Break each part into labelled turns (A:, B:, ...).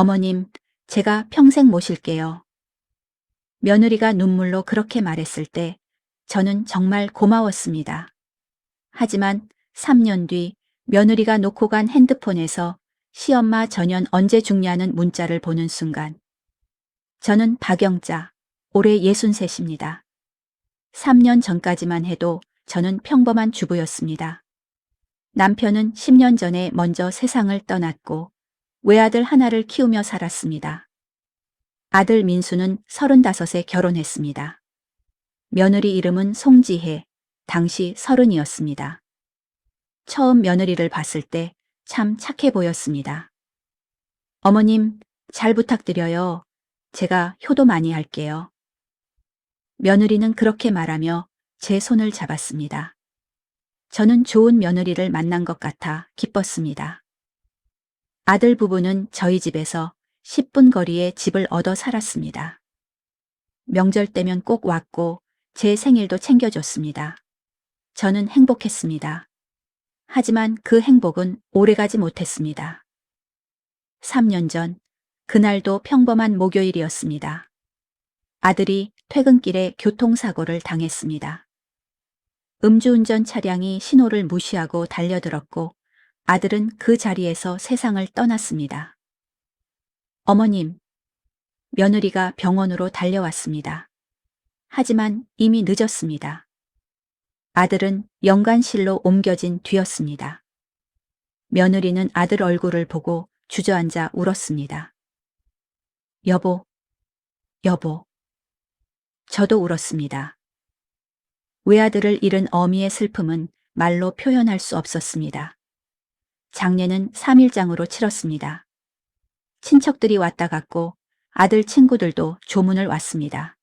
A: 어머님, 제가 평생 모실게요. 며느리가 눈물로 그렇게 말했을 때 저는 정말 고마웠습니다. 하지만 3년 뒤 며느리가 놓고 간 핸드폰에서 시엄마 전현 언제 죽냐는 문자를 보는 순간 저는 박영자, 올해 63입니다. 3년 전까지만 해도 저는 평범한 주부였습니다. 남편은 10년 전에 먼저 세상을 떠났고 외아들 하나를 키우며 살았습니다. 아들 민수는 35에 결혼했습니다. 며느리 이름은 송지혜, 당시 30이었습니다. 처음 며느리를 봤을 때 참 착해 보였습니다. 어머님, 잘 부탁드려요. 제가 효도 많이 할게요. 며느리는 그렇게 말하며 제 손을 잡았습니다. 저는 좋은 며느리를 만난 것 같아 기뻤습니다. 아들 부부는 저희 집에서 10분 거리에 집을 얻어 살았습니다. 명절 때면 꼭 왔고 제 생일도 챙겨줬습니다. 저는 행복했습니다. 하지만 그 행복은 오래가지 못했습니다. 3년 전, 그날도 평범한 목요일이었습니다. 아들이 퇴근길에 교통사고를 당했습니다. 음주운전 차량이 신호를 무시하고 달려들었고 아들은 그 자리에서 세상을 떠났습니다. 어머님, 며느리가 병원으로 달려왔습니다. 하지만 이미 늦었습니다. 아들은 연관실로 옮겨진 뒤였습니다. 며느리는 아들 얼굴을 보고 주저앉아 울었습니다. 여보, 여보. 저도 울었습니다. 외아들을 잃은 어미의 슬픔은 말로 표현할 수 없었습니다. 장례는 3일장으로 치렀습니다. 친척들이 왔다 갔고 아들 친구들도 조문을 왔습니다.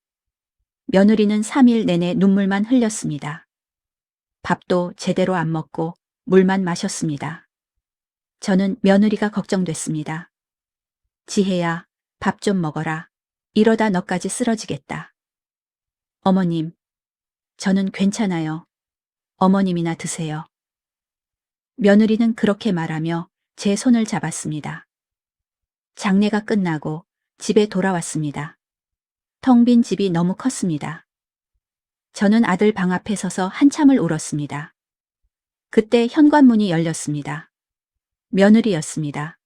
A: 며느리는 3일 내내 눈물만 흘렸습니다. 밥도 제대로 안 먹고 물만 마셨습니다. 저는 며느리가 걱정됐습니다. 지혜야, 밥 좀 먹어라. 이러다 너까지 쓰러지겠다. 어머님, 저는 괜찮아요. 어머님이나 드세요. 며느리는 그렇게 말하며 제 손을 잡았습니다. 장례가 끝나고 집에 돌아왔습니다. 텅 빈 집이 너무 컸습니다. 저는 아들 방 앞에 서서 한참을 울었습니다. 그때 현관문이 열렸습니다. 며느리였습니다.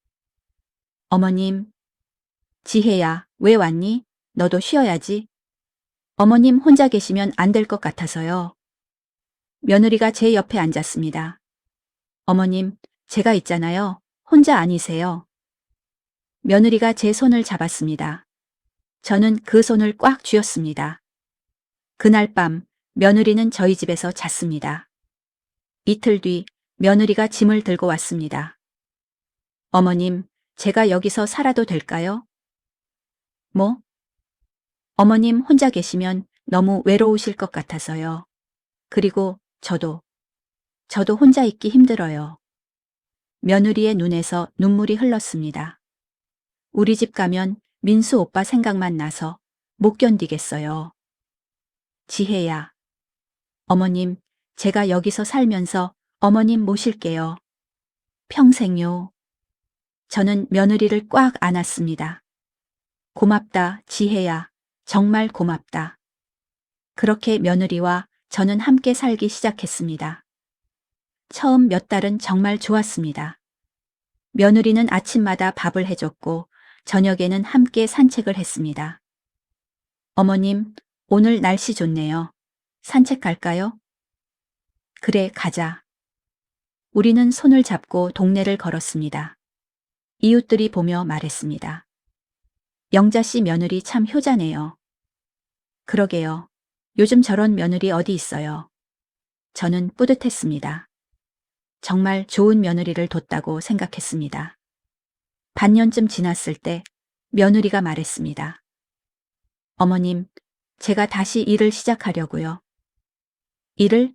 A: 어머님, 지혜야, 왜 왔니? 너도 쉬어야지. 어머님 혼자 계시면 안 될 것 같아서요. 며느리가 제 옆에 앉았습니다. 어머님, 제가 있잖아요. 혼자 아니세요. 며느리가 제 손을 잡았습니다. 저는 그 손을 꽉 쥐었습니다. 그날 밤 며느리는 저희 집에서 잤습니다. 이틀 뒤 며느리가 짐을 들고 왔습니다. 어머님, 제가 여기서 살아도 될까요? 뭐? 어머님 혼자 계시면 너무 외로우실 것 같아서요. 그리고 저도 혼자 있기 힘들어요. 며느리의 눈에서 눈물이 흘렀습니다. 우리 집 가면 민수 오빠 생각만 나서 못 견디겠어요. 지혜야. 어머님, 제가 여기서 살면서 어머님 모실게요. 평생요. 저는 며느리를 꽉 안았습니다. 고맙다, 지혜야. 정말 고맙다. 그렇게 며느리와 저는 함께 살기 시작했습니다. 처음 몇 달은 정말 좋았습니다. 며느리는 아침마다 밥을 해줬고 저녁에는 함께 산책을 했습니다. 어머님, 오늘 날씨 좋네요. 산책 갈까요? 그래, 가자. 우리는 손을 잡고 동네를 걸었습니다. 이웃들이 보며 말했습니다. 영자 씨 며느리 참 효자네요. 그러게요. 요즘 저런 며느리 어디 있어요. 저는 뿌듯했습니다. 정말 좋은 며느리를 뒀다고 생각했습니다. 반년쯤 지났을 때 며느리가 말했습니다. 어머님, 제가 다시 일을 시작하려고요. 일을?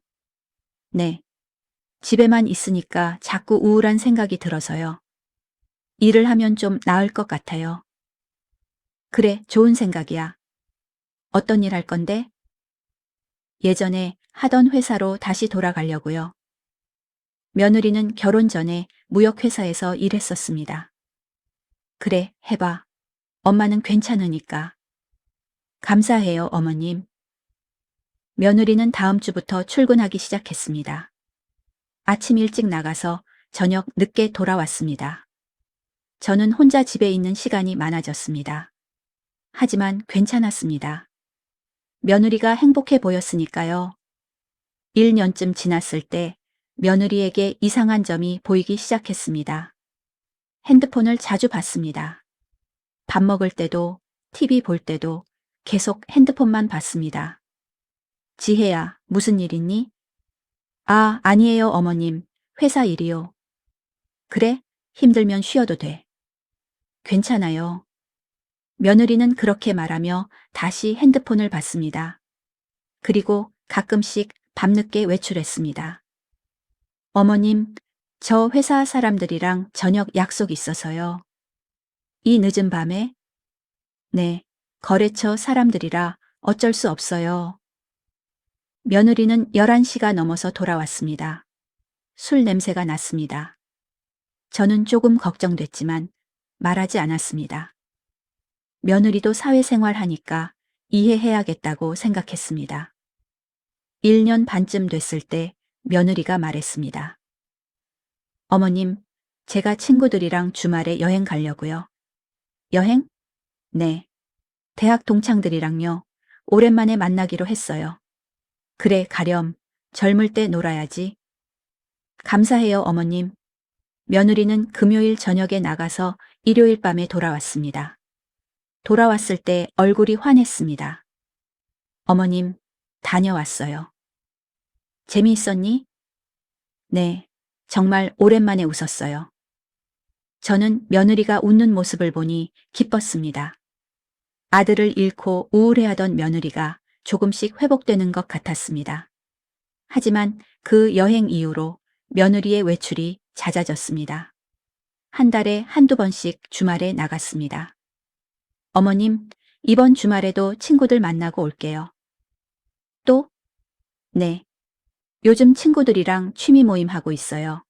A: 네. 집에만 있으니까 자꾸 우울한 생각이 들어서요. 일을 하면 좀 나을 것 같아요. 그래, 좋은 생각이야. 어떤 일 할 건데? 예전에 하던 회사로 다시 돌아가려고요. 며느리는 결혼 전에 무역회사에서 일했었습니다. 그래, 해봐. 엄마는 괜찮으니까. 감사해요, 어머님. 며느리는 다음 주부터 출근하기 시작했습니다. 아침 일찍 나가서 저녁 늦게 돌아왔습니다. 저는 혼자 집에 있는 시간이 많아졌습니다. 하지만 괜찮았습니다. 며느리가 행복해 보였으니까요. 1년쯤 지났을 때 며느리에게 이상한 점이 보이기 시작했습니다. 핸드폰을 자주 봤습니다. 밥 먹을 때도, TV 볼 때도 계속 핸드폰만 봤습니다. 지혜야, 무슨 일 있니? 아, 아니에요, 어머님. 회사 일이요. 그래? 힘들면 쉬어도 돼. 괜찮아요. 며느리는 그렇게 말하며 다시 핸드폰을 봤습니다. 그리고 가끔씩 밤늦게 외출했습니다. 어머님, 저 회사 사람들이랑 저녁 약속 있어서요. 이 늦은 밤에? 네, 거래처 사람들이라 어쩔 수 없어요. 며느리는 11시가 넘어서 돌아왔습니다. 술 냄새가 났습니다. 저는 조금 걱정됐지만 말하지 않았습니다. 며느리도 사회생활 하니까 이해해야겠다고 생각했습니다. 1년 반쯤 됐을 때 며느리가 말했습니다. 어머님, 제가 친구들이랑 주말에 여행 가려고요. 여행? 네. 대학 동창들이랑요. 오랜만에 만나기로 했어요. 그래, 가렴. 젊을 때 놀아야지. 감사해요, 어머님. 며느리는 금요일 저녁에 나가서 일요일 밤에 돌아왔습니다. 돌아왔을 때 얼굴이 환했습니다. 어머님, 다녀왔어요. 재미있었니? 네, 정말 오랜만에 웃었어요. 저는 며느리가 웃는 모습을 보니 기뻤습니다. 아들을 잃고 우울해하던 며느리가 조금씩 회복되는 것 같았습니다. 하지만 그 여행 이후로 며느리의 외출이 잦아졌습니다. 한 달에 한두 번씩 주말에 나갔습니다. 어머님, 이번 주말에도 친구들 만나고 올게요. 또? 네. 요즘 친구들이랑 취미 모임 하고 있어요.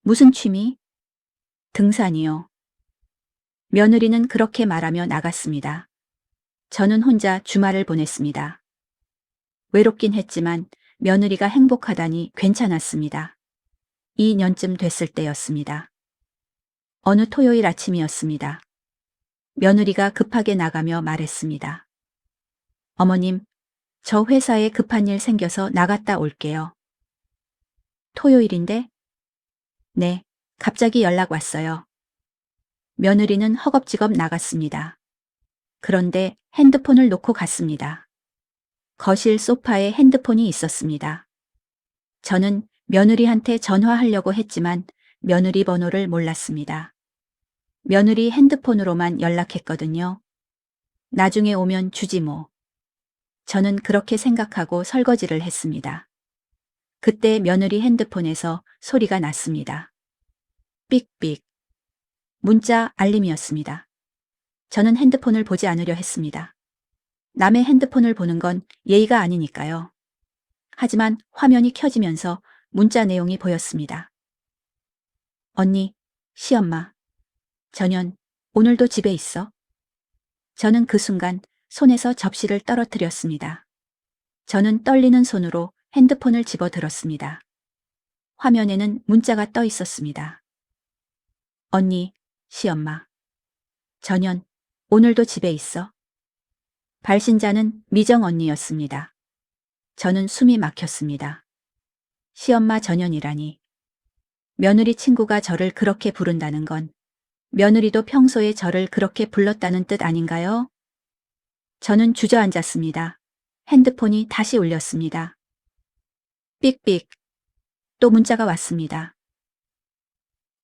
A: 무슨 취미? 등산이요. 며느리는 그렇게 말하며 나갔습니다. 저는 혼자 주말을 보냈습니다. 외롭긴 했지만 며느리가 행복하다니 괜찮았습니다. 2년쯤 됐을 때였습니다. 어느 토요일 아침이었습니다. 며느리가 급하게 나가며 말했습니다. 어머님, 저 회사에 급한 일 생겨서 나갔다 올게요. 토요일인데? 네, 갑자기 연락 왔어요. 며느리는 허겁지겁 나갔습니다. 그런데 핸드폰을 놓고 갔습니다. 거실 소파에 핸드폰이 있었습니다. 저는 며느리한테 전화하려고 했지만 며느리 번호를 몰랐습니다. 며느리 핸드폰으로만 연락했거든요. 나중에 오면 주지 뭐. 저는 그렇게 생각하고 설거지를 했습니다. 그때 며느리 핸드폰에서 소리가 났습니다. 삑삑. 문자 알림이었습니다. 저는 핸드폰을 보지 않으려 했습니다. 남의 핸드폰을 보는 건 예의가 아니니까요. 하지만 화면이 켜지면서 문자 내용이 보였습니다. 언니, 시엄마. 전현, 오늘도 집에 있어? 저는 그 순간 손에서 접시를 떨어뜨렸습니다. 저는 떨리는 손으로 핸드폰을 집어들었습니다. 화면에는 문자가 떠 있었습니다. 언니, 시엄마. 전현, 오늘도 집에 있어? 발신자는 미정 언니였습니다. 저는 숨이 막혔습니다. 시엄마 전현이라니. 며느리 친구가 저를 그렇게 부른다는 건 며느리도 평소에 저를 그렇게 불렀다는 뜻 아닌가요? 저는 주저앉았습니다. 핸드폰이 다시 울렸습니다. 삑삑. 또 문자가 왔습니다.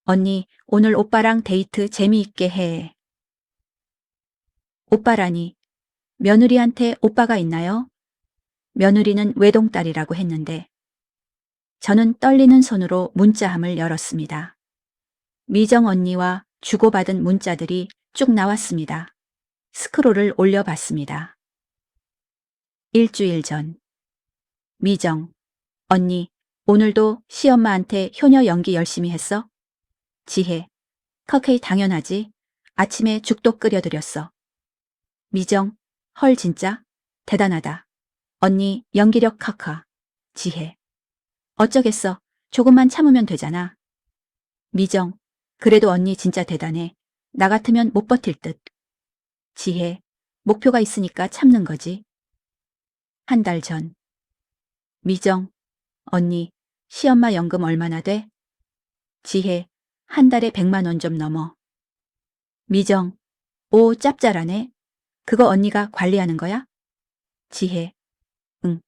A: 언니, 오늘 오빠랑 데이트 재미있게 해. 오빠라니. 며느리한테 오빠가 있나요? 며느리는 외동딸이라고 했는데 저는 떨리는 손으로 문자함을 열었습니다. 미정 언니와 주고받은 문자들이 쭉 나왔습니다. 스크롤을 올려봤습니다. 일주일 전. 미정. 언니, 오늘도 시엄마한테 효녀 연기 열심히 했어? 지혜. 커케이 당연하지. 아침에 죽도 끓여드렸어. 미정, 헐 진짜? 대단하다. 언니 연기력 카카. 지혜. 어쩌겠어. 조금만 참으면 되잖아. 미정. 그래도 언니 진짜 대단해. 나 같으면 못 버틸 듯. 지혜. 목표가 있으니까 참는 거지. 한 달 전. 미정. 언니, 시엄마 연금 얼마나 돼? 지혜. 한 달에 100만 원 좀 넘어. 미정. 오, 짭짤하네. 그거 언니가 관리하는 거야? 지혜. 응.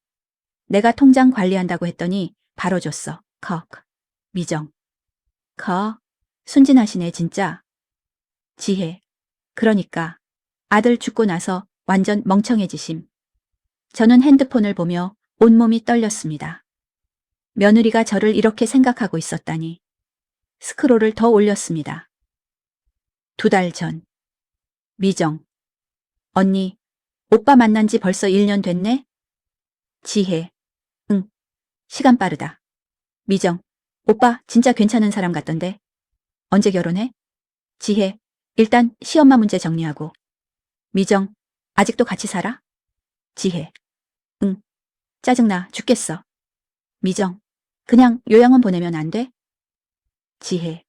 A: 내가 통장 관리한다고 했더니 바로 줬어. 컥. 미정. 순진하시네 진짜. 지혜. 그러니까 아들 죽고 나서 완전 멍청해지심. 저는 핸드폰을 보며 온몸이 떨렸습니다. 며느리가 저를 이렇게 생각하고 있었다니. 스크롤을 더 올렸습니다. 2달 전. 미정. 언니, 오빠 만난 지 벌써 1년 됐네? 지혜. 응. 시간 빠르다. 미정. 오빠 진짜 괜찮은 사람 같던데. 언제 결혼해? 지혜. 일단 시엄마 문제 정리하고. 미정. 아직도 같이 살아? 지혜. 응. 짜증나 죽겠어. 미정. 그냥 요양원 보내면 안 돼? 지혜.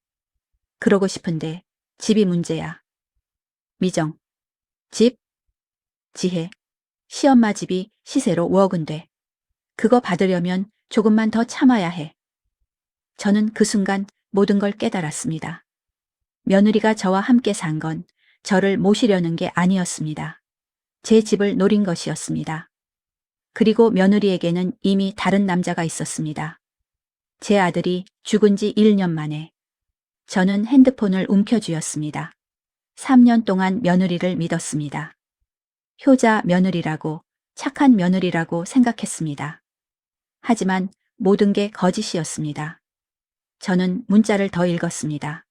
A: 그러고 싶은데 집이 문제야. 미정. 집? 지혜. 시엄마 집이 시세로 5억은 돼. 그거 받으려면 조금만 더 참아야 해. 저는 그 순간 모든 걸 깨달았습니다. 며느리가 저와 함께 산 건 저를 모시려는 게 아니었습니다. 제 집을 노린 것이었습니다. 그리고 며느리에게는 이미 다른 남자가 있었습니다. 제 아들이 죽은 지 1년 만에. 저는 핸드폰을 움켜쥐었습니다. 3년 동안 며느리를 믿었습니다. 효자 며느리라고, 착한 며느리라고 생각했습니다. 하지만 모든 게 거짓이었습니다. 저는 문자를 더 읽었습니다.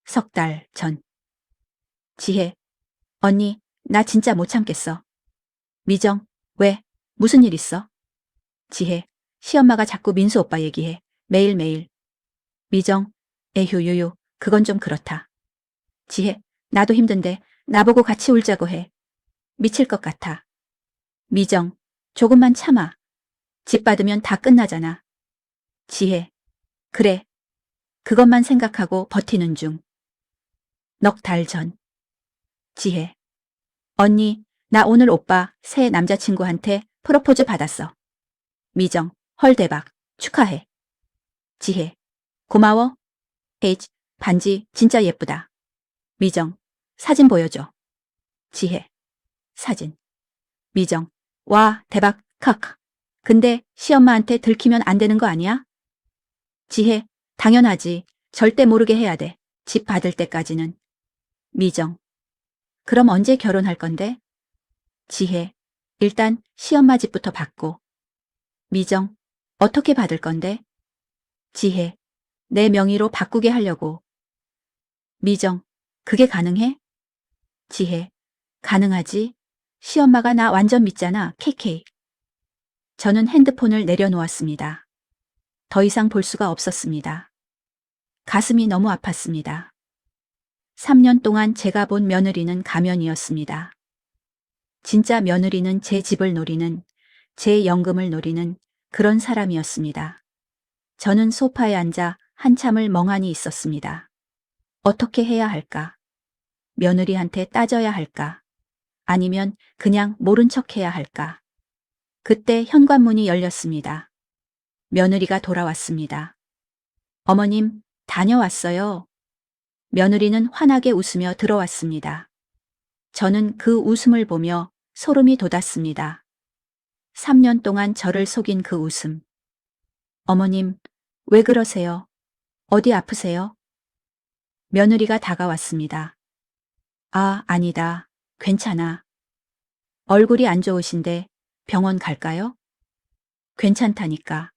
A: 3달 전. 지혜. 언니, 나 진짜 못 참겠어. 미정. 왜? 무슨 일 있어? 지혜. 시엄마가 자꾸 민수 오빠 얘기해. 매일매일. 미정. 에휴 유유. 그건 좀 그렇다. 지혜. 나도 힘든데 나보고 같이 울자고 해. 미칠 것 같아. 미정. 조금만 참아. 집 받으면 다 끝나잖아. 지혜. 그래. 그것만 생각하고 버티는 중. 넉 달 전. 지혜. 언니, 나 오늘 오빠 새 남자친구한테 프로포즈 받았어. 미정. 헐 대박. 축하해. 지혜. 고마워. H. 반지 진짜 예쁘다. 미정. 사진 보여줘. 지혜. 사진. 미정. 와, 대박. 카카. 근데 시엄마한테 들키면 안 되는 거 아니야? 지혜. 당연하지. 절대 모르게 해야 돼. 집 받을 때까지는. 미정. 그럼 언제 결혼할 건데? 지혜. 일단 시엄마 집부터 받고. 미정. 어떻게 받을 건데? 지혜. 내 명의로 바꾸게 하려고. 미정. 그게 가능해? 지혜. 가능하지. 시엄마가 나 완전 믿잖아. KK. 저는 핸드폰을 내려놓았습니다. 더 이상 볼 수가 없었습니다. 가슴이 너무 아팠습니다. 3년 동안 제가 본 며느리는 가면이었습니다. 진짜 며느리는 제 집을 노리는, 제 연금을 노리는 그런 사람이었습니다. 저는 소파에 앉아 한참을 멍하니 있었습니다. 어떻게 해야 할까? 며느리한테 따져야 할까? 아니면 그냥 모른 척 해야 할까? 그때 현관문이 열렸습니다. 며느리가 돌아왔습니다. 어머님, 다녀왔어요. 며느리는 환하게 웃으며 들어왔습니다. 저는 그 웃음을 보며 소름이 돋았습니다. 3년 동안 저를 속인 그 웃음. 어머님, 왜 그러세요? 어디 아프세요? 며느리가 다가왔습니다. 아, 아니다. 괜찮아. 얼굴이 안 좋으신데 병원 갈까요? 괜찮다니까.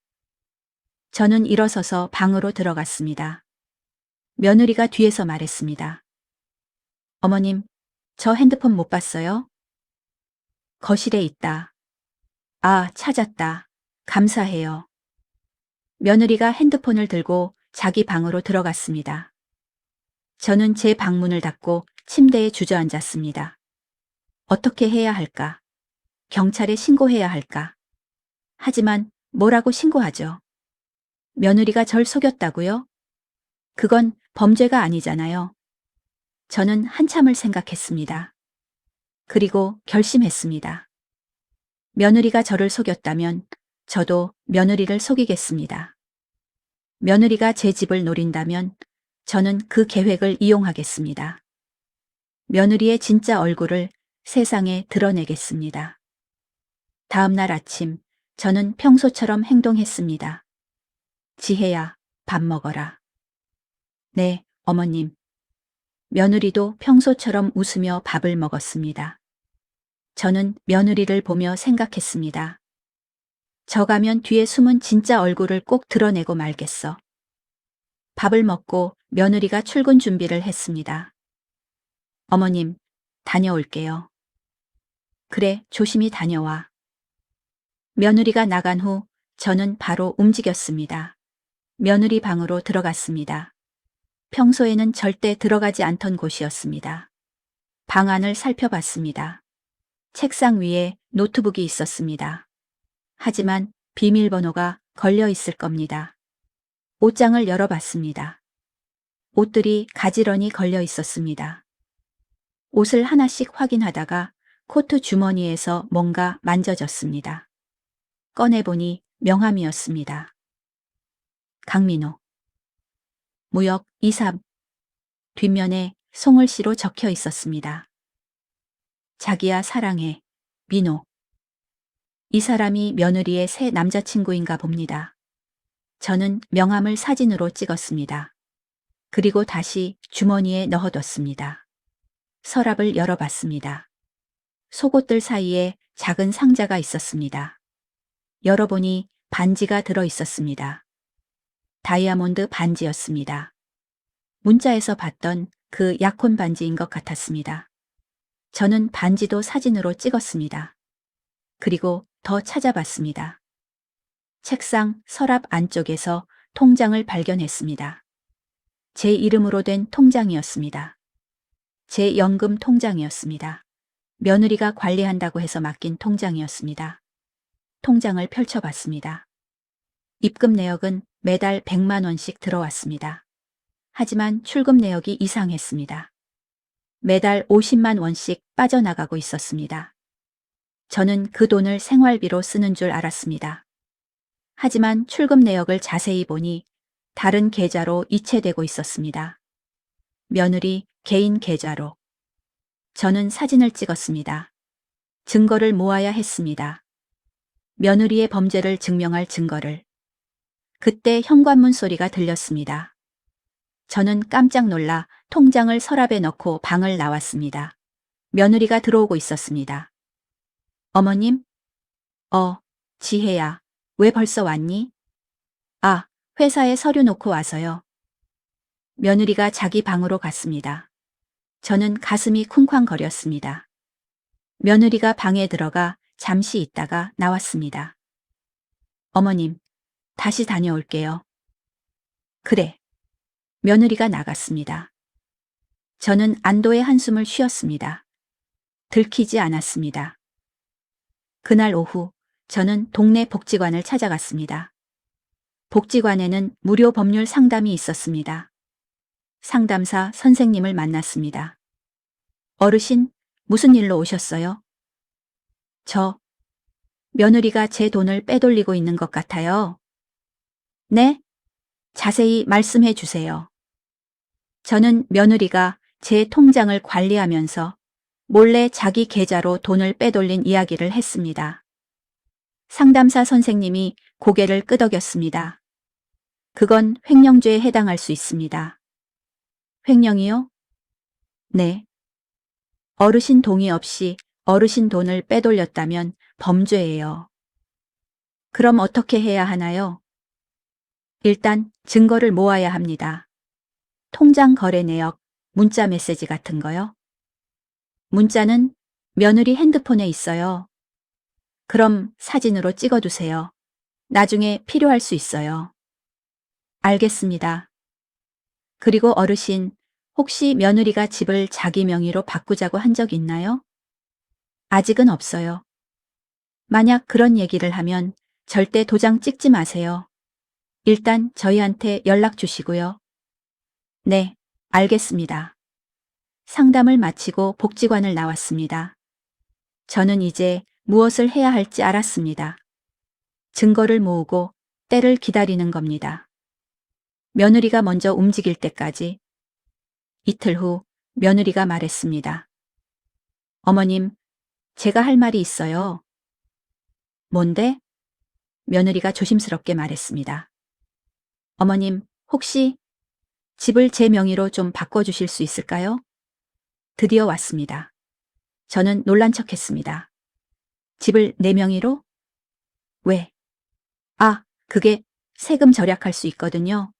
A: 저는 일어서서 방으로 들어갔습니다. 며느리가 뒤에서 말했습니다. 어머님, 저 핸드폰 못 봤어요? 거실에 있다. 아, 찾았다. 감사해요. 며느리가 핸드폰을 들고 자기 방으로 들어갔습니다. 저는 제 방문을 닫고 침대에 주저앉았습니다. 어떻게 해야 할까? 경찰에 신고해야 할까? 하지만 뭐라고 신고하죠? 며느리가 절 속였다고요? 그건 범죄가 아니잖아요. 저는 한참을 생각했습니다. 그리고 결심했습니다. 며느리가 저를 속였다면 저도 며느리를 속이겠습니다. 며느리가 제 집을 노린다면 저는 그 계획을 이용하겠습니다. 며느리의 진짜 얼굴을 세상에 드러내겠습니다. 다음 날 아침 저는 평소처럼 행동했습니다. 지혜야, 밥 먹어라. 네, 어머님. 며느리도 평소처럼 웃으며 밥을 먹었습니다. 저는 며느리를 보며 생각했습니다. 저 가면 뒤에 숨은 진짜 얼굴을 꼭 드러내고 말겠어. 밥을 먹고 며느리가 출근 준비를 했습니다. 어머님, 다녀올게요. 그래, 조심히 다녀와. 며느리가 나간 후 저는 바로 움직였습니다. 며느리 방으로 들어갔습니다. 평소에는 절대 들어가지 않던 곳이었습니다. 방 안을 살펴봤습니다. 책상 위에 노트북이 있었습니다. 하지만 비밀번호가 걸려 있을 겁니다. 옷장을 열어봤습니다. 옷들이 가지런히 걸려 있었습니다. 옷을 하나씩 확인하다가 코트 주머니에서 뭔가 만져졌습니다. 꺼내보니 명함이었습니다. 강민호. 무역 23. 뒷면에 송을씨로 적혀 있었습니다. 자기야 사랑해. 민호. 이 사람이 며느리의 새 남자친구인가 봅니다. 저는 명함을 사진으로 찍었습니다. 그리고 다시 주머니에 넣어뒀습니다. 서랍을 열어봤습니다. 속옷들 사이에 작은 상자가 있었습니다. 열어보니 반지가 들어 있었습니다. 다이아몬드 반지였습니다. 문자에서 봤던 그 약혼 반지인 것 같았습니다. 저는 반지도 사진으로 찍었습니다. 그리고 더 찾아봤습니다. 책상 서랍 안쪽에서 통장을 발견했습니다. 제 이름으로 된 통장이었습니다. 제 연금 통장이었습니다. 며느리가 관리한다고 해서 맡긴 통장이었습니다. 통장을 펼쳐봤습니다. 입금 내역은 매달 100만 원씩 들어왔습니다. 하지만 출금 내역이 이상했습니다. 매달 50만 원씩 빠져나가고 있었습니다. 저는 그 돈을 생활비로 쓰는 줄 알았습니다. 하지만 출금 내역을 자세히 보니 다른 계좌로 이체되고 있었습니다. 며느리 개인 계좌로. 저는 사진을 찍었습니다. 증거를 모아야 했습니다. 며느리의 범죄를 증명할 증거를. 그때 현관문 소리가 들렸습니다. 저는 깜짝 놀라 통장을 서랍에 넣고 방을 나왔습니다. 며느리가 들어오고 있었습니다. 어머님? 지혜야, 왜 벌써 왔니? 아, 회사에 서류 놓고 와서요. 며느리가 자기 방으로 갔습니다. 저는 가슴이 쿵쾅거렸습니다. 며느리가 방에 들어가 잠시 있다가 나왔습니다. 어머님, 다시 다녀올게요. 그래. 며느리가 나갔습니다. 저는 안도의 한숨을 쉬었습니다. 들키지 않았습니다. 그날 오후 저는 동네 복지관을 찾아갔습니다. 복지관에는 무료 법률 상담이 있었습니다. 상담사 선생님을 만났습니다. 어르신, 무슨 일로 오셨어요? 며느리가 제 돈을 빼돌리고 있는 것 같아요. 네? 자세히 말씀해 주세요. 저는 며느리가 제 통장을 관리하면서 몰래 자기 계좌로 돈을 빼돌린 이야기를 했습니다. 상담사 선생님이 고개를 끄덕였습니다. 그건 횡령죄에 해당할 수 있습니다. 횡령이요? 네. 어르신 동의 없이 어르신 돈을 빼돌렸다면 범죄예요. 그럼 어떻게 해야 하나요? 일단 증거를 모아야 합니다. 통장 거래 내역, 문자 메시지 같은 거요? 문자는 며느리 핸드폰에 있어요. 그럼 사진으로 찍어두세요. 나중에 필요할 수 있어요. 알겠습니다. 그리고 어르신, 혹시 며느리가 집을 자기 명의로 바꾸자고 한 적 있나요? 아직은 없어요. 만약 그런 얘기를 하면 절대 도장 찍지 마세요. 일단 저희한테 연락 주시고요. 네, 알겠습니다. 상담을 마치고 복지관을 나왔습니다. 저는 이제 무엇을 해야 할지 알았습니다. 증거를 모으고 때를 기다리는 겁니다. 며느리가 먼저 움직일 때까지. 이틀 후 며느리가 말했습니다. 어머님, 제가 할 말이 있어요. 뭔데? 며느리가 조심스럽게 말했습니다. 어머님, 혹시 집을 제 명의로 좀 바꿔주실 수 있을까요? 드디어 왔습니다. 저는 놀란 척했습니다. 집을 내 명의로? 왜? 아, 그게 세금 절약할 수 있거든요.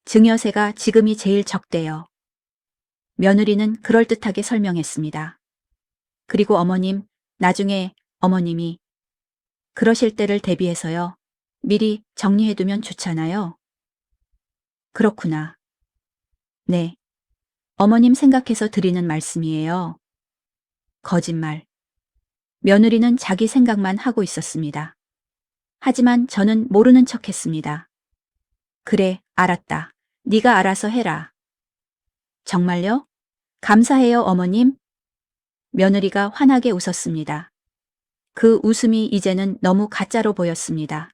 A: 증여세가 지금이 제일 적대요. 며느리는 그럴듯하게 설명했습니다. 그리고 어머님, 나중에 어머님이 그러실 때를 대비해서요. 미리 정리해두면 좋잖아요. 그렇구나. 네. 어머님 생각해서 드리는 말씀이에요. 거짓말. 며느리는 자기 생각만 하고 있었습니다. 하지만 저는 모르는 척했습니다. 그래, 알았다. 네가 알아서 해라. 정말요? 감사해요, 어머님. 며느리가 환하게 웃었습니다. 그 웃음이 이제는 너무 가짜로 보였습니다.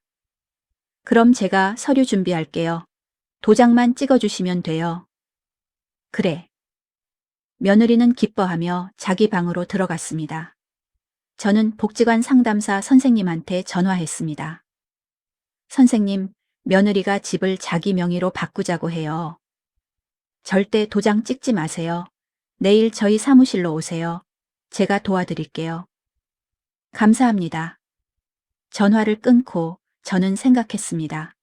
A: 그럼 제가 서류 준비할게요. 도장만 찍어주시면 돼요. 그래. 며느리는 기뻐하며 자기 방으로 들어갔습니다. 저는 복지관 상담사 선생님한테 전화했습니다. 선생님, 며느리가 집을 자기 명의로 바꾸자고 해요. 절대 도장 찍지 마세요. 내일 저희 사무실로 오세요. 제가 도와드릴게요. 감사합니다. 전화를 끊고 저는 생각했습니다.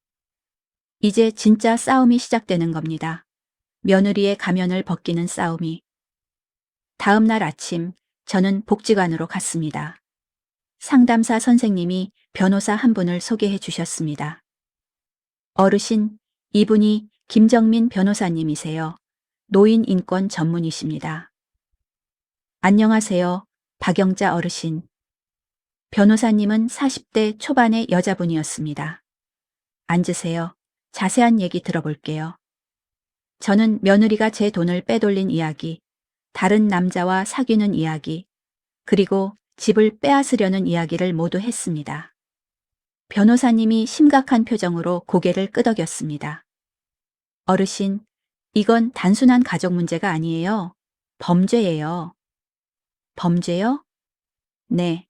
A: 이제 진짜 싸움이 시작되는 겁니다. 며느리의 가면을 벗기는 싸움이. 다음 날 아침 저는 복지관으로 갔습니다. 상담사 선생님이 변호사 한 분을 소개해 주셨습니다. 어르신, 이분이 김정민 변호사님이세요. 노인 인권 전문이십니다. 안녕하세요, 박영자 어르신. 변호사님은 40대 초반의 여자분이었습니다. 앉으세요. 자세한 얘기 들어볼게요. 저는 며느리가 제 돈을 빼돌린 이야기, 다른 남자와 사귀는 이야기, 그리고 집을 빼앗으려는 이야기를 모두 했습니다. 변호사님이 심각한 표정으로 고개를 끄덕였습니다. 어르신, 이건 단순한 가족 문제가 아니에요. 범죄예요. 범죄요? 네.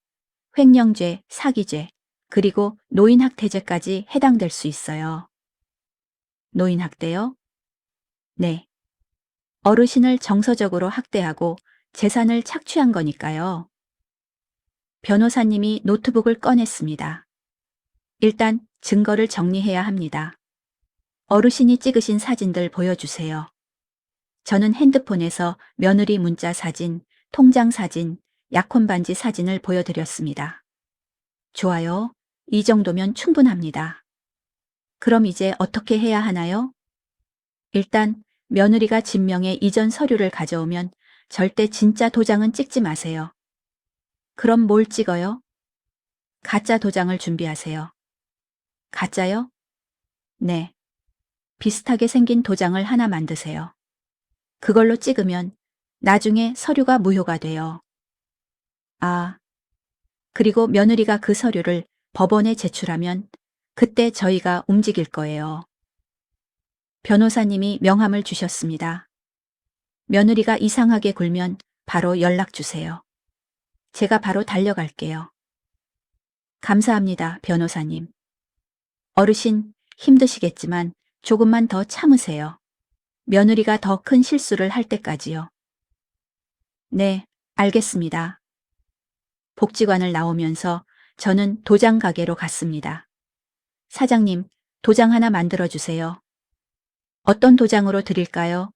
A: 횡령죄, 사기죄, 그리고 노인학대죄까지 해당될 수 있어요. 노인학대요? 네. 어르신을 정서적으로 학대하고 재산을 착취한 거니까요. 변호사님이 노트북을 꺼냈습니다. 일단 증거를 정리해야 합니다. 어르신이 찍으신 사진들 보여주세요. 저는 핸드폰에서 며느리 문자 사진, 통장 사진, 약혼 반지 사진을 보여드렸습니다. 좋아요. 이 정도면 충분합니다. 그럼 이제 어떻게 해야 하나요? 일단 며느리가 진명의 이전 서류를 가져오면 절대 진짜 도장은 찍지 마세요. 그럼 뭘 찍어요? 가짜 도장을 준비하세요. 가짜요? 네. 비슷하게 생긴 도장을 하나 만드세요. 그걸로 찍으면 나중에 서류가 무효가 돼요. 아, 그리고 며느리가 그 서류를 법원에 제출하면 그때 저희가 움직일 거예요. 변호사님이 명함을 주셨습니다. 며느리가 이상하게 굴면 바로 연락 주세요. 제가 바로 달려갈게요. 감사합니다, 변호사님. 어르신, 힘드시겠지만 조금만 더 참으세요. 며느리가 더 큰 실수를 할 때까지요. 네, 알겠습니다. 복지관을 나오면서 저는 도장 가게로 갔습니다. 사장님, 도장 하나 만들어 주세요. 어떤 도장으로 드릴까요?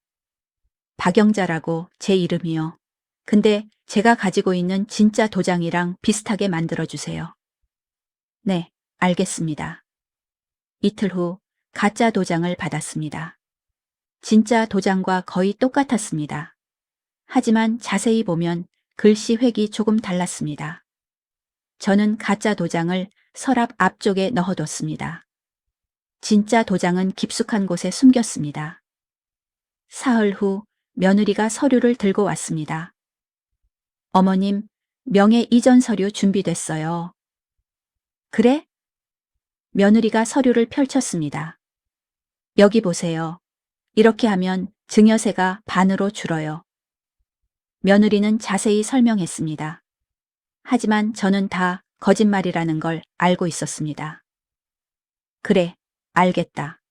A: 박영자라고 제 이름이요. 근데 제가 가지고 있는 진짜 도장이랑 비슷하게 만들어 주세요. 네, 알겠습니다. 이틀 후 가짜 도장을 받았습니다. 진짜 도장과 거의 똑같았습니다. 하지만 자세히 보면 글씨 획이 조금 달랐습니다. 저는 가짜 도장을 서랍 앞쪽에 넣어뒀습니다. 진짜 도장은 깊숙한 곳에 숨겼습니다. 사흘 후 며느리가 서류를 들고 왔습니다. 어머님, 명예 이전 서류 준비됐어요. 그래? 며느리가 서류를 펼쳤습니다. 여기 보세요. 이렇게 하면 증여세가 반으로 줄어요. 며느리는 자세히 설명했습니다. 하지만 저는 다 거짓말이라는 걸 알고 있었습니다. 그래, 알겠다.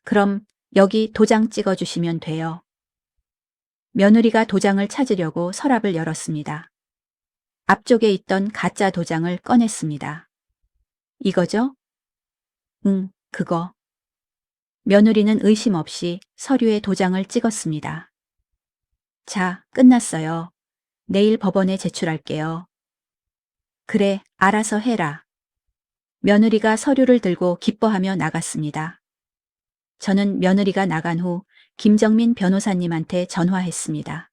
A: 그럼 여기 도장 찍어주시면 돼요. 며느리가 도장을 찾으려고 서랍을 열었습니다. 앞쪽에 있던 가짜 도장을 꺼냈습니다. 이거죠? 응, 그거. 며느리는 의심 없이 서류에 도장을 찍었습니다. 자, 끝났어요. 내일 법원에 제출할게요. 그래, 알아서 해라. 며느리가 서류를 들고 기뻐하며 나갔습니다. 저는 며느리가 나간 후 김정민 변호사님한테 전화했습니다.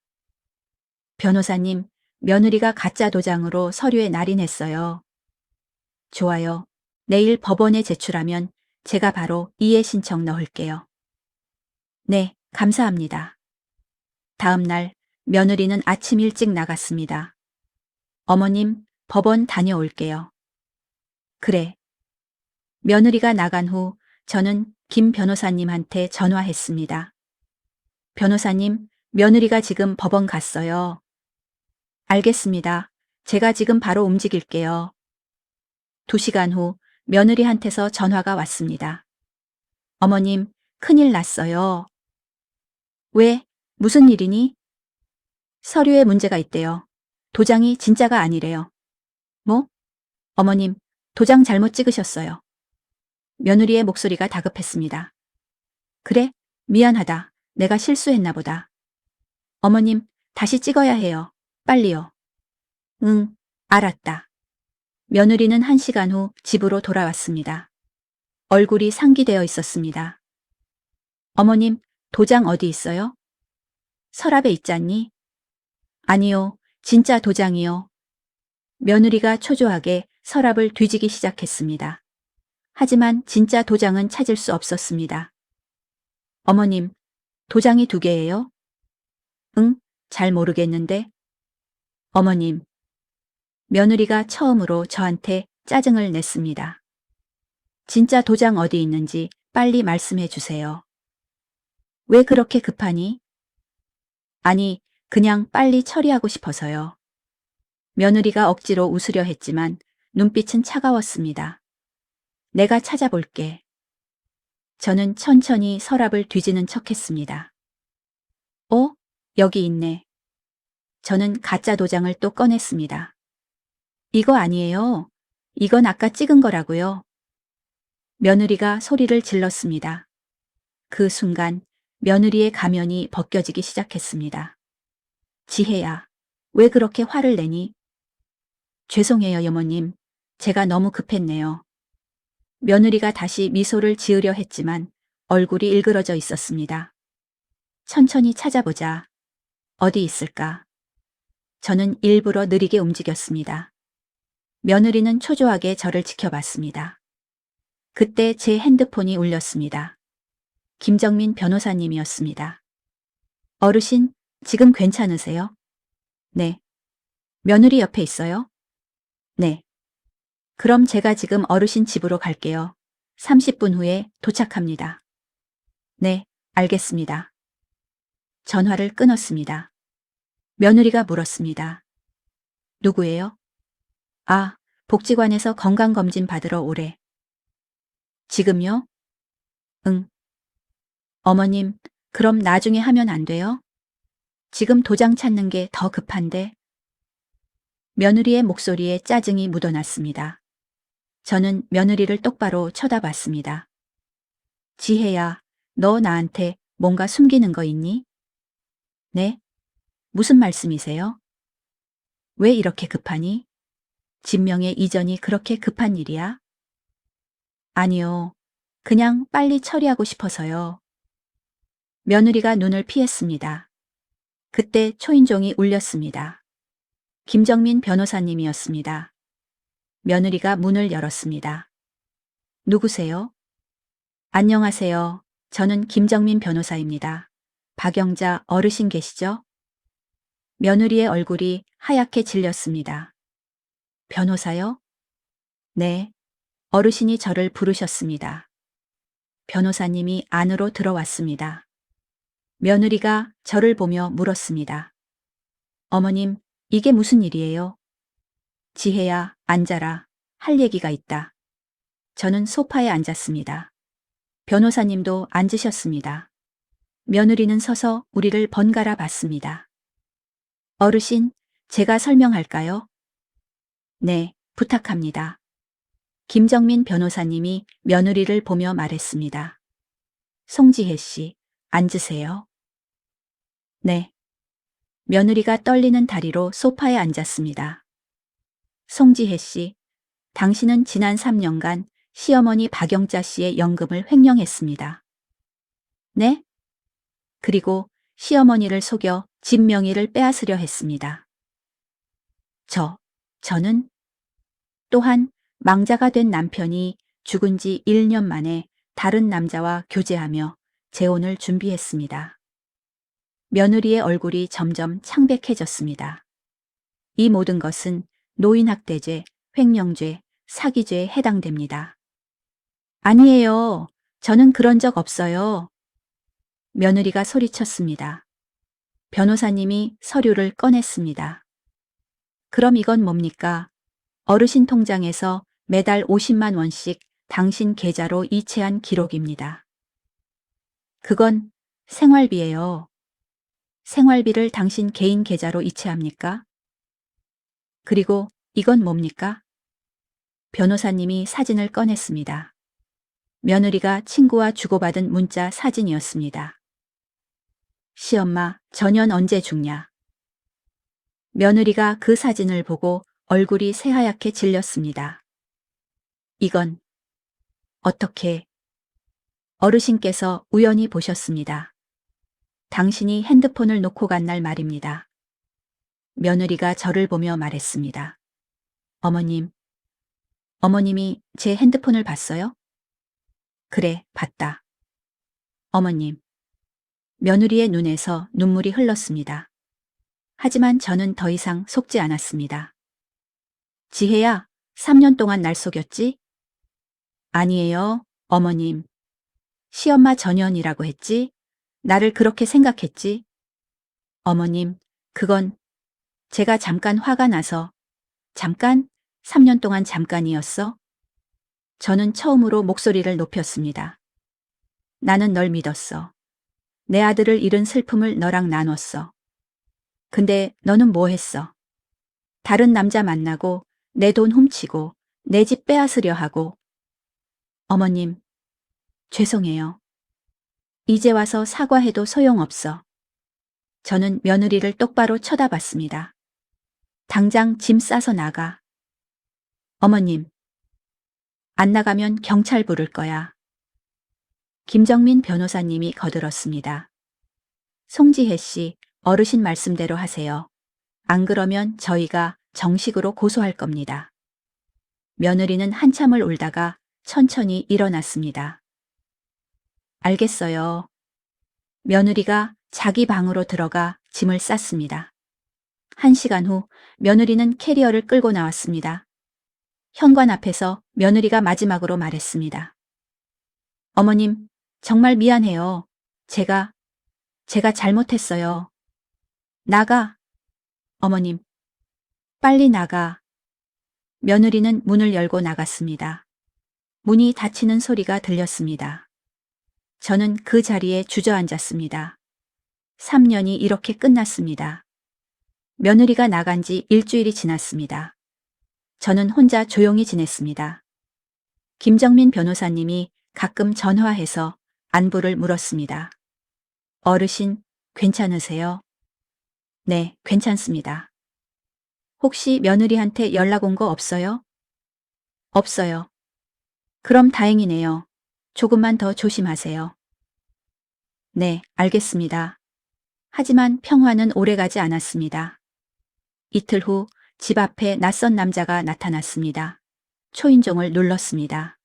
A: 변호사님, 며느리가 가짜 도장으로 서류에 날인했어요. 좋아요. 내일 법원에 제출하면 제가 바로 이해 신청 넣을게요. 네, 감사합니다. 다음 날 며느리는 아침 일찍 나갔습니다. 어머님, 법원 다녀올게요. 그래. 며느리가 나간 후 저는 김 변호사님한테 전화했습니다. 변호사님, 며느리가 지금 법원 갔어요. 알겠습니다. 제가 지금 바로 움직일게요. 2시간 후 며느리한테서 전화가 왔습니다. 어머님, 큰일 났어요. 왜? 무슨 일이니? 서류에 문제가 있대요. 도장이 진짜가 아니래요. 뭐? 어머님, 도장 잘못 찍으셨어요. 며느리의 목소리가 다급했습니다. 그래? 미안하다. 내가 실수했나 보다. 어머님, 다시 찍어야 해요. 빨리요. 응, 알았다. 며느리는 1시간 후 집으로 돌아왔습니다. 얼굴이 상기되어 있었습니다. 어머님, 도장 어디 있어요? 서랍에 있잖니? 아니요, 진짜 도장이요. 며느리가 초조하게 서랍을 뒤지기 시작했습니다. 하지만 진짜 도장은 찾을 수 없었습니다. 어머님, 도장이 2개예요? 응, 잘 모르겠는데. 어머님. 며느리가 처음으로 저한테 짜증을 냈습니다. 진짜 도장 어디 있는지 빨리 말씀해 주세요. 왜 그렇게 급하니? 아니, 그냥 빨리 처리하고 싶어서요. 며느리가 억지로 웃으려 했지만 눈빛은 차가웠습니다. 내가 찾아볼게. 저는 천천히 서랍을 뒤지는 척했습니다. 어? 여기 있네. 저는 가짜 도장을 또 꺼냈습니다. 이거 아니에요. 이건 아까 찍은 거라고요. 며느리가 소리를 질렀습니다. 그 순간 며느리의 가면이 벗겨지기 시작했습니다. 지혜야, 왜 그렇게 화를 내니? 죄송해요, 여모님. 제가 너무 급했네요. 며느리가 다시 미소를 지으려 했지만 얼굴이 일그러져 있었습니다. 천천히 찾아보자. 어디 있을까? 저는 일부러 느리게 움직였습니다. 며느리는 초조하게 저를 지켜봤습니다. 그때 제 핸드폰이 울렸습니다. 김정민 변호사님이었습니다. 어르신, 지금 괜찮으세요? 네. 며느리 옆에 있어요? 네. 그럼 제가 지금 어르신 집으로 갈게요. 30분 후에 도착합니다. 네, 알겠습니다. 전화를 끊었습니다. 며느리가 물었습니다. 누구예요? 아, 복지관에서 건강검진 받으러 오래. 지금요? 응. 어머님, 그럼 나중에 하면 안 돼요? 지금 도장 찾는 게 더 급한데. 며느리의 목소리에 짜증이 묻어났습니다. 저는 며느리를 똑바로 쳐다봤습니다. 지혜야, 너 나한테 뭔가 숨기는 거 있니? 네? 무슨 말씀이세요? 왜 이렇게 급하니? 진명의 이전이 그렇게 급한 일이야? 아니요. 그냥 빨리 처리하고 싶어서요. 며느리가 눈을 피했습니다. 그때 초인종이 울렸습니다. 김정민 변호사님이었습니다. 며느리가 문을 열었습니다. 누구세요? 안녕하세요. 저는 김정민 변호사입니다. 박영자 어르신 계시죠? 며느리의 얼굴이 하얗게 질렸습니다. 변호사요? 네. 어르신이 저를 부르셨습니다. 변호사님이 안으로 들어왔습니다. 며느리가 저를 보며 물었습니다. 어머님, 이게 무슨 일이에요? 지혜야, 앉아라. 할 얘기가 있다. 저는 소파에 앉았습니다. 변호사님도 앉으셨습니다. 며느리는 서서 우리를 번갈아 봤습니다. 어르신, 제가 설명할까요? 네, 부탁합니다. 김정민 변호사님이 며느리를 보며 말했습니다. 송지혜 씨, 앉으세요. 네. 며느리가 떨리는 다리로 소파에 앉았습니다. 송지혜 씨, 당신은 지난 3년간 시어머니 박영자 씨의 연금을 횡령했습니다. 네? 그리고 시어머니를 속여 집 명의를 빼앗으려 했습니다. 저는 또한 망자가 된 남편이 죽은 지 1년 만에 다른 남자와 교제하며 재혼을 준비했습니다. 며느리의 얼굴이 점점 창백해졌습니다. 이 모든 것은 노인학대죄, 횡령죄, 사기죄에 해당됩니다. 아니에요. 저는 그런 적 없어요. 며느리가 소리쳤습니다. 변호사님이 서류를 꺼냈습니다. 그럼 이건 뭡니까? 어르신 통장에서 매달 50만 원씩 당신 계좌로 이체한 기록입니다. 그건 생활비예요. 생활비를 당신 개인 계좌로 이체합니까? 그리고 이건 뭡니까? 변호사님이 사진을 꺼냈습니다. 며느리가 친구와 주고받은 문자 사진이었습니다. 시엄마, 전현 언제 죽냐? 며느리가 그 사진을 보고 얼굴이 새하얗게 질렸습니다. 이건 어떻게? 어르신께서 우연히 보셨습니다. 당신이 핸드폰을 놓고 간 날 말입니다. 며느리가 저를 보며 말했습니다. 어머님이 제 핸드폰을 봤어요? 그래, 봤다. 어머님. 며느리의 눈에서 눈물이 흘렀습니다. 하지만 저는 더 이상 속지 않았습니다. 지혜야, 3년 동안 날 속였지? 아니에요, 어머님. 시엄마 전현이라고 했지? 나를 그렇게 생각했지? 어머님, 그건 제가 잠깐 화가 나서. 잠깐? 3년 동안 잠깐이었어? 저는 처음으로 목소리를 높였습니다. 나는 널 믿었어. 내 아들을 잃은 슬픔을 너랑 나눴어. 근데 너는 뭐 했어? 다른 남자 만나고 내 돈 훔치고 내 집 빼앗으려 하고. 어머님, 죄송해요. 이제 와서 사과해도 소용없어. 저는 며느리를 똑바로 쳐다봤습니다. 당장 짐 싸서 나가. 어머님, 안 나가면 경찰 부를 거야. 김정민 변호사님이 거들었습니다. 송지혜 씨, 어르신 말씀대로 하세요. 안 그러면 저희가 정식으로 고소할 겁니다. 며느리는 한참을 울다가 천천히 일어났습니다. 알겠어요. 며느리가 자기 방으로 들어가 짐을 쌌습니다. 1시간 후 며느리는 캐리어를 끌고 나왔습니다. 현관 앞에서 며느리가 마지막으로 말했습니다. 어머님, 정말 미안해요. 제가 잘못했어요. 나가. 어머님, 빨리 나가. 며느리는 문을 열고 나갔습니다. 문이 닫히는 소리가 들렸습니다. 저는 그 자리에 주저앉았습니다. 3년이 이렇게 끝났습니다. 며느리가 나간 지 일주일이 지났습니다. 저는 혼자 조용히 지냈습니다. 김정민 변호사님이 가끔 전화해서 안부를 물었습니다. 어르신, 괜찮으세요? 네, 괜찮습니다. 혹시 며느리한테 연락 온 거 없어요? 없어요. 그럼 다행이네요. 조금만 더 조심하세요. 네, 알겠습니다. 하지만 평화는 오래가지 않았습니다. 이틀 후 집 앞에 낯선 남자가 나타났습니다. 초인종을 눌렀습니다.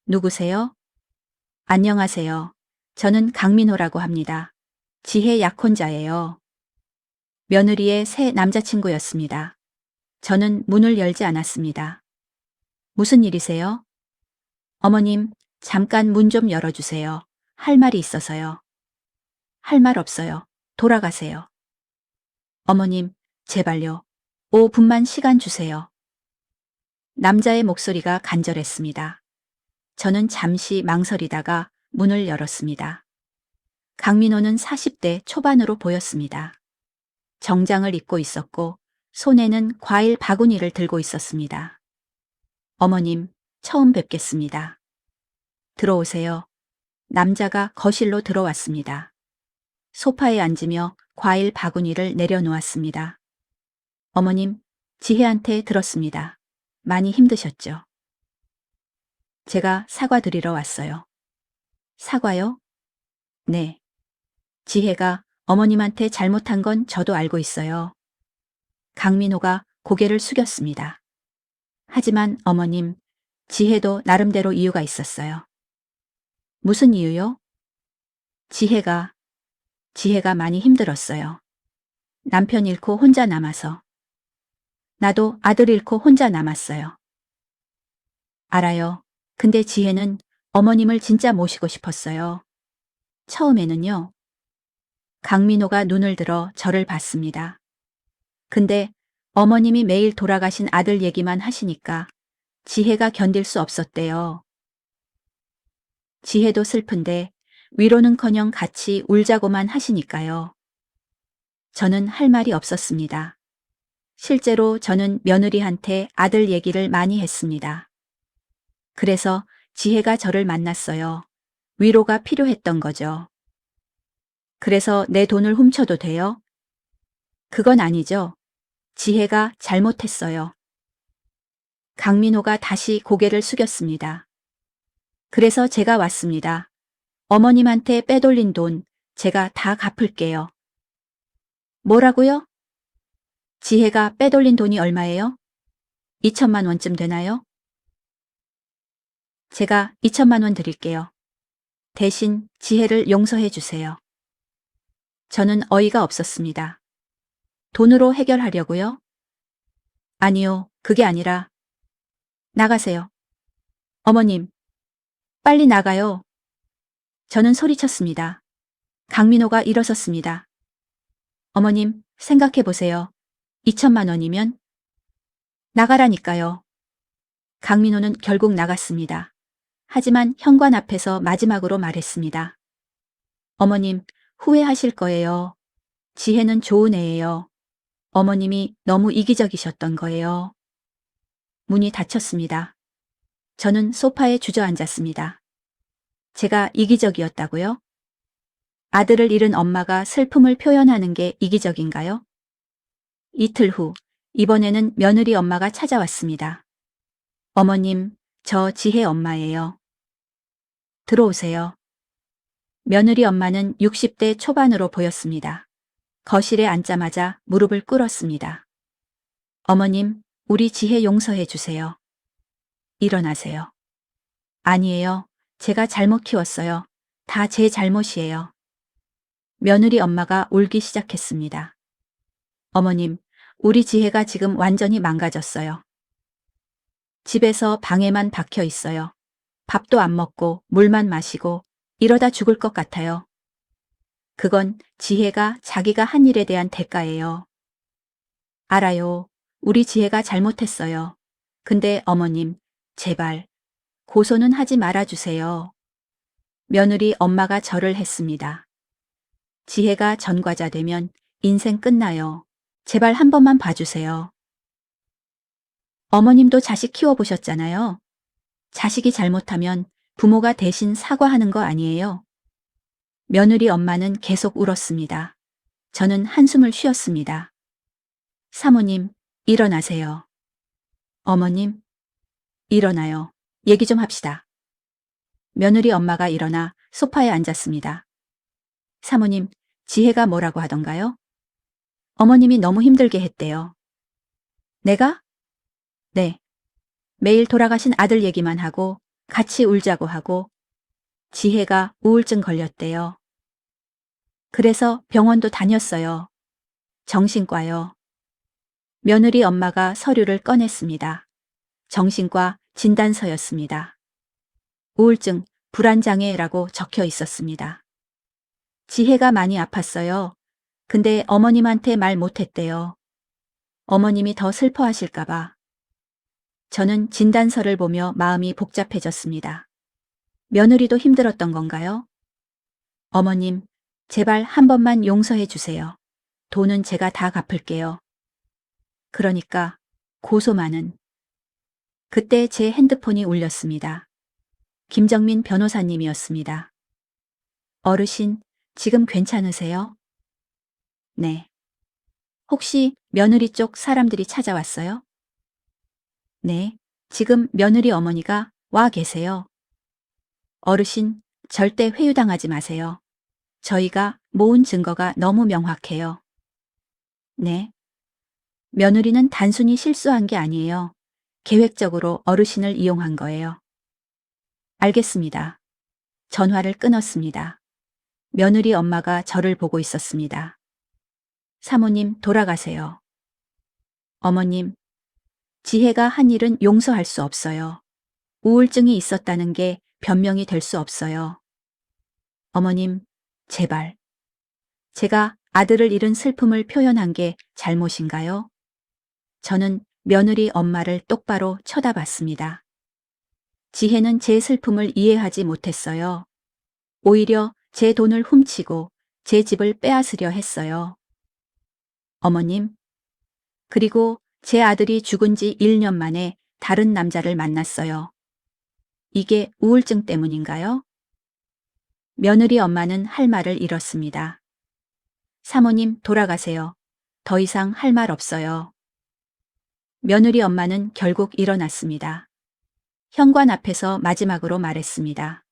A: 누구세요? 안녕하세요. 저는 강민호라고 합니다. 지혜 약혼자예요. 며느리의 새 남자친구였습니다. 저는 문을 열지 않았습니다. 무슨 일이세요? 어머님, 잠깐 문 좀 열어주세요. 할 말이 있어서요. 할 말 없어요. 돌아가세요. 어머님, 제발요. 5분만 시간 주세요. 남자의 목소리가 간절했습니다. 저는 잠시 망설이다가 문을 열었습니다. 강민호는 40대 초반으로 보였습니다. 정장을 입고 있었고 손에는 과일 바구니를 들고 있었습니다. 어머님, 처음 뵙겠습니다. 들어오세요. 남자가 거실로 들어왔습니다. 소파에 앉으며 과일 바구니를 내려놓았습니다. 어머님, 지혜한테 들었습니다. 많이 힘드셨죠? 제가 사과 드리러 왔어요. 사과요? 네. 지혜가 어머님한테 잘못한 건 저도 알고 있어요. 강민호가 고개를 숙였습니다. 하지만 어머님, 지혜도 나름대로 이유가 있었어요. 무슨 이유요? 지혜가 많이 힘들었어요. 남편 잃고 혼자 남아서. 나도 아들 잃고 혼자 남았어요. 알아요. 근데 지혜는 어머님을 진짜 모시고 싶었어요. 처음에는요. 강민호가 눈을 들어 저를 봤습니다. 근데 어머님이 매일 돌아가신 아들 얘기만 하시니까 지혜가 견딜 수 없었대요. 지혜도 슬픈데 위로는커녕 같이 울자고만 하시니까요. 저는 할 말이 없었습니다. 실제로 저는 며느리한테 아들 얘기를 많이 했습니다. 그래서 지혜가 저를 만났어요. 위로가 필요했던 거죠. 그래서 내 돈을 훔쳐도 돼요? 그건 아니죠. 지혜가 잘못했어요. 강민호가 다시 고개를 숙였습니다. 그래서 제가 왔습니다. 어머님한테 빼돌린 돈 제가 다 갚을게요. 뭐라고요? 지혜가 빼돌린 돈이 얼마예요? 2천만 원쯤 되나요? 제가 2천만 원 드릴게요. 대신 지혜를 용서해 주세요. 저는 어이가 없었습니다. 돈으로 해결하려고요? 아니요, 그게 아니라 나가세요. 어머님, 빨리 나가요. 저는 소리쳤습니다. 강민호가 일어섰습니다. 어머님, 생각해 보세요. 2천만 원이면 나가라니까요. 강민호는 결국 나갔습니다. 하지만 현관 앞에서 마지막으로 말했습니다. 어머님, 후회하실 거예요. 지혜는 좋은 애예요. 어머님이 너무 이기적이셨던 거예요. 문이 닫혔습니다. 저는 소파에 주저앉았습니다. 제가 이기적이었다고요? 아들을 잃은 엄마가 슬픔을 표현하는 게 이기적인가요? 이틀 후, 이번에는 며느리 엄마가 찾아왔습니다. 어머님, 저 지혜 엄마예요. 들어오세요. 며느리 엄마는 60대 초반으로 보였습니다. 거실에 앉자마자 무릎을 꿇었습니다. 어머님, 우리 지혜 용서해 주세요. 일어나세요. 아니에요. 제가 잘못 키웠어요. 다 제 잘못이에요. 며느리 엄마가 울기 시작했습니다. 어머님, 우리 지혜가 지금 완전히 망가졌어요. 집에서 방에만 박혀 있어요. 밥도 안 먹고 물만 마시고 이러다 죽을 것 같아요. 그건 지혜가 자기가 한 일에 대한 대가예요. 알아요. 우리 지혜가 잘못했어요. 근데 어머님, 제발 고소는 하지 말아주세요. 며느리 엄마가 절을 했습니다. 지혜가 전과자 되면 인생 끝나요. 제발 한 번만 봐주세요. 어머님도 자식 키워보셨잖아요. 자식이 잘못하면 부모가 대신 사과하는 거 아니에요? 며느리 엄마는 계속 울었습니다. 저는 한숨을 쉬었습니다. 사모님, 일어나세요. 어머님, 일어나요. 얘기 좀 합시다. 며느리 엄마가 일어나 소파에 앉았습니다. 사모님, 지혜가 뭐라고 하던가요? 어머님이 너무 힘들게 했대요. 내가? 네. 매일 돌아가신 아들 얘기만 하고 같이 울자고 하고 지혜가 우울증 걸렸대요. 그래서 병원도 다녔어요. 정신과요. 며느리 엄마가 서류를 꺼냈습니다. 정신과 진단서였습니다. 우울증, 불안장애라고 적혀 있었습니다. 지혜가 많이 아팠어요. 근데 어머님한테 말 못했대요. 어머님이 더 슬퍼하실까봐. 저는 진단서를 보며 마음이 복잡해졌습니다. 며느리도 힘들었던 건가요? 어머님, 제발 한 번만 용서해 주세요. 돈은 제가 다 갚을게요. 그러니까 고소만은. 그때 제 핸드폰이 울렸습니다. 김정민 변호사님이었습니다. 어르신, 지금 괜찮으세요? 네. 혹시 며느리 쪽 사람들이 찾아왔어요? 네. 지금 며느리 어머니가 와 계세요. 어르신, 절대 회유당하지 마세요. 저희가 모은 증거가 너무 명확해요. 네. 며느리는 단순히 실수한 게 아니에요. 계획적으로 어르신을 이용한 거예요. 알겠습니다. 전화를 끊었습니다. 며느리 엄마가 저를 보고 있었습니다. 사모님, 돌아가세요. 어머님, 지혜가 한 일은 용서할 수 없어요. 우울증이 있었다는 게 변명이 될 수 없어요. 어머님, 제발. 제가 아들을 잃은 슬픔을 표현한 게 잘못인가요? 저는 며느리 엄마를 똑바로 쳐다봤습니다. 지혜는 제 슬픔을 이해하지 못했어요. 오히려 제 돈을 훔치고 제 집을 빼앗으려 했어요. 어머님, 그리고 제 아들이 죽은 지 1년 만에 다른 남자를 만났어요. 이게 우울증 때문인가요? 며느리 엄마는 할 말을 잃었습니다. 사모님, 돌아가세요. 더 이상 할 말 없어요. 며느리 엄마는 결국 일어났습니다. 현관 앞에서 마지막으로 말했습니다.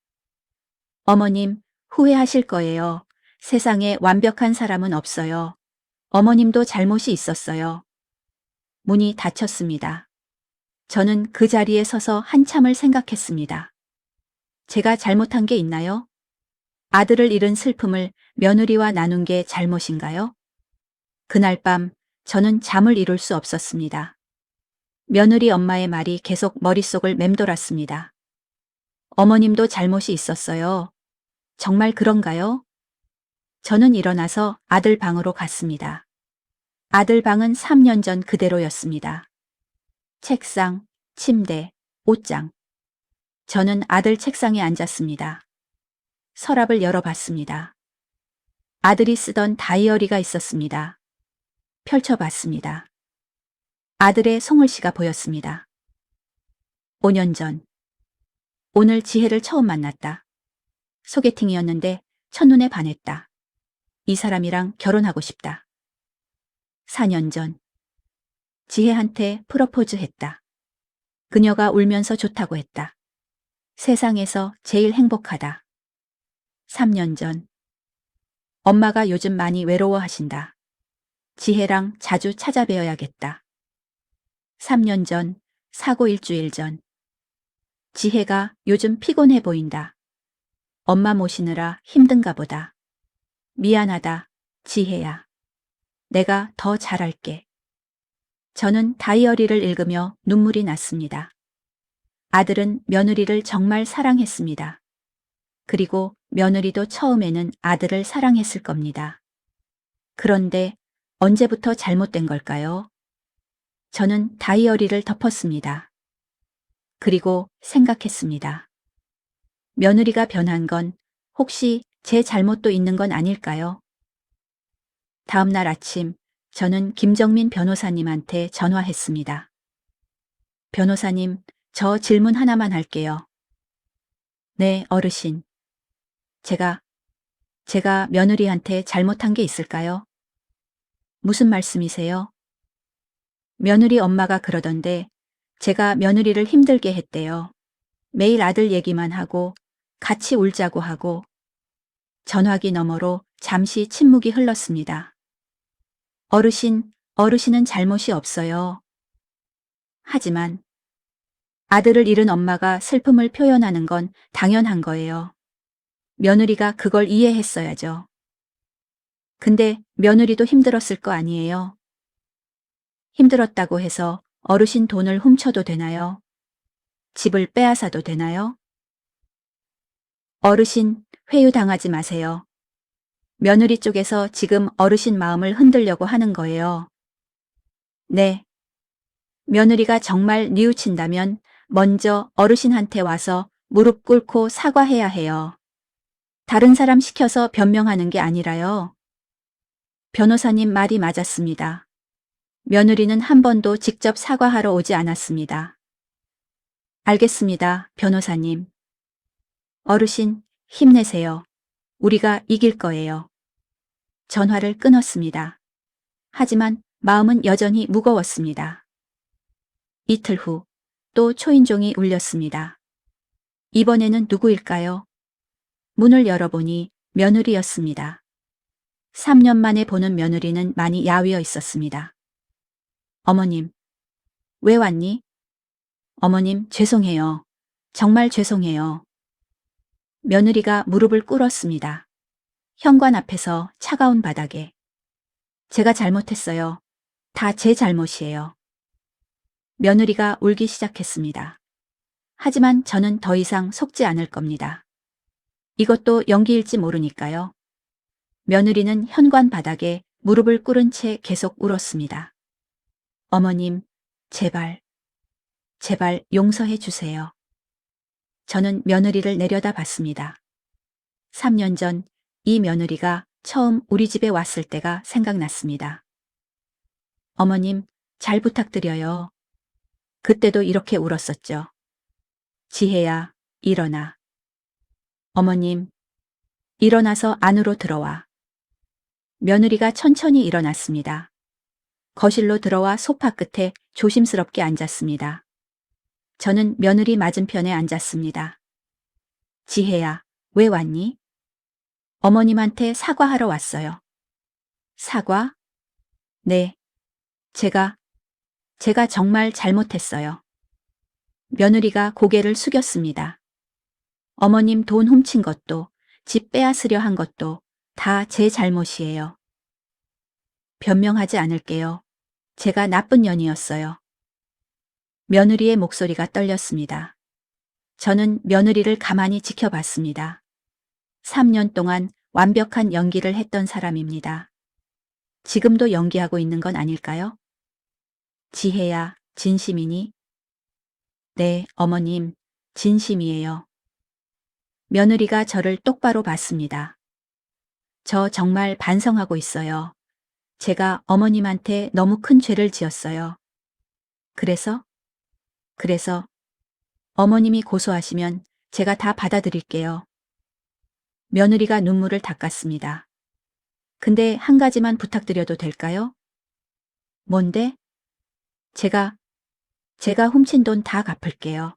A: 어머님, 후회하실 거예요. 세상에 완벽한 사람은 없어요. 어머님도 잘못이 있었어요. 문이 닫혔습니다. 저는 그 자리에 서서 한참을 생각했습니다. 제가 잘못한 게 있나요? 아들을 잃은 슬픔을 며느리와 나눈 게 잘못인가요? 그날 밤 저는 잠을 이룰 수 없었습니다. 며느리 엄마의 말이 계속 머릿속을 맴돌았습니다. 어머님도 잘못이 있었어요. 정말 그런가요? 저는 일어나서 아들 방으로 갔습니다. 아들 방은 3년 전 그대로였습니다. 책상, 침대, 옷장. 저는 아들 책상에 앉았습니다. 서랍을 열어봤습니다. 아들이 쓰던 다이어리가 있었습니다. 펼쳐봤습니다. 아들의 송울씨가 보였습니다. 5년 전. 오늘 지혜를 처음 만났다. 소개팅이었는데 첫눈에 반했다. 이 사람이랑 결혼하고 싶다. 4년 전. 지혜한테 프러포즈 했다. 그녀가 울면서 좋다고 했다. 세상에서 제일 행복하다. 3년 전. 엄마가 요즘 많이 외로워하신다. 지혜랑 자주 찾아뵈어야겠다. 3년 전, 사고 일주일 전. 지혜가 요즘 피곤해 보인다. 엄마 모시느라 힘든가 보다. 미안하다, 지혜야. 내가 더 잘할게. 저는 다이어리를 읽으며 눈물이 났습니다. 아들은 며느리를 정말 사랑했습니다. 그리고 며느리도 처음에는 아들을 사랑했을 겁니다. 그런데 언제부터 잘못된 걸까요? 저는 다이어리를 덮었습니다. 그리고 생각했습니다. 며느리가 변한 건 혹시 제 잘못도 있는 건 아닐까요? 다음 날 아침 저는 김정민 변호사님한테 전화했습니다. 변호사님, 저 질문 하나만 할게요. 네, 어르신. 제가 며느리한테 잘못한 게 있을까요? 무슨 말씀이세요? 며느리 엄마가 그러던데 제가 며느리를 힘들게 했대요. 매일 아들 얘기만 하고 같이 울자고 하고 전화기 너머로 잠시 침묵이 흘렀습니다. 어르신은 잘못이 없어요. 하지만 아들을 잃은 엄마가 슬픔을 표현하는 건 당연한 거예요. 며느리가 그걸 이해했어야죠. 근데 며느리도 힘들었을 거 아니에요. 힘들었다고 해서 어르신 돈을 훔쳐도 되나요? 집을 빼앗아도 되나요? 어르신, 회유당하지 마세요. 며느리 쪽에서 지금 어르신 마음을 흔들려고 하는 거예요. 네. 며느리가 정말 뉘우친다면 먼저 어르신한테 와서 무릎 꿇고 사과해야 해요. 다른 사람 시켜서 변명하는 게 아니라요. 변호사님 말이 맞았습니다. 며느리는 한 번도 직접 사과하러 오지 않았습니다. 알겠습니다, 변호사님. 어르신, 힘내세요. 우리가 이길 거예요. 전화를 끊었습니다. 하지만 마음은 여전히 무거웠습니다. 이틀 후 또 초인종이 울렸습니다. 이번에는 누구일까요? 문을 열어보니 며느리였습니다. 3년 만에 보는 며느리는 많이 야위어 있었습니다. 어머님, 왜 왔니? 어머님, 죄송해요. 정말 죄송해요. 며느리가 무릎을 꿇었습니다. 현관 앞에서 차가운 바닥에. 제가 잘못했어요. 다 제 잘못이에요. 며느리가 울기 시작했습니다. 하지만 저는 더 이상 속지 않을 겁니다. 이것도 연기일지 모르니까요. 며느리는 현관 바닥에 무릎을 꿇은 채 계속 울었습니다. 어머님, 제발 용서해 주세요. 저는 며느리를 내려다봤습니다. 3년 전 이 며느리가 처음 우리 집에 왔을 때가 생각났습니다. 어머님, 잘 부탁드려요. 그때도 이렇게 울었었죠. 지혜야, 일어나. 어머님, 일어나서 안으로 들어와. 며느리가 천천히 일어났습니다. 거실로 들어와 소파 끝에 조심스럽게 앉았습니다. 저는 며느리 맞은편에 앉았습니다. 지혜야, 왜 왔니? 어머님한테 사과하러 왔어요. 사과? 네. 제가 정말 잘못했어요. 며느리가 고개를 숙였습니다. 어머님 돈 훔친 것도, 집 빼앗으려 한 것도 다 제 잘못이에요. 변명하지 않을게요. 제가 나쁜 년이었어요. 며느리의 목소리가 떨렸습니다. 저는 며느리를 가만히 지켜봤습니다. 3년 동안 완벽한 연기를 했던 사람입니다. 지금도 연기하고 있는 건 아닐까요? 지혜야, 진심이니? 네, 어머님, 진심이에요. 며느리가 저를 똑바로 봤습니다. 저 정말 반성하고 있어요. 제가 어머님한테 너무 큰 죄를 지었어요. 그래서 어머님이 고소하시면 제가 다 받아들일게요. 며느리가 눈물을 닦았습니다. 근데 한 가지만 부탁드려도 될까요? 뭔데? 제가 훔친 돈 다 갚을게요.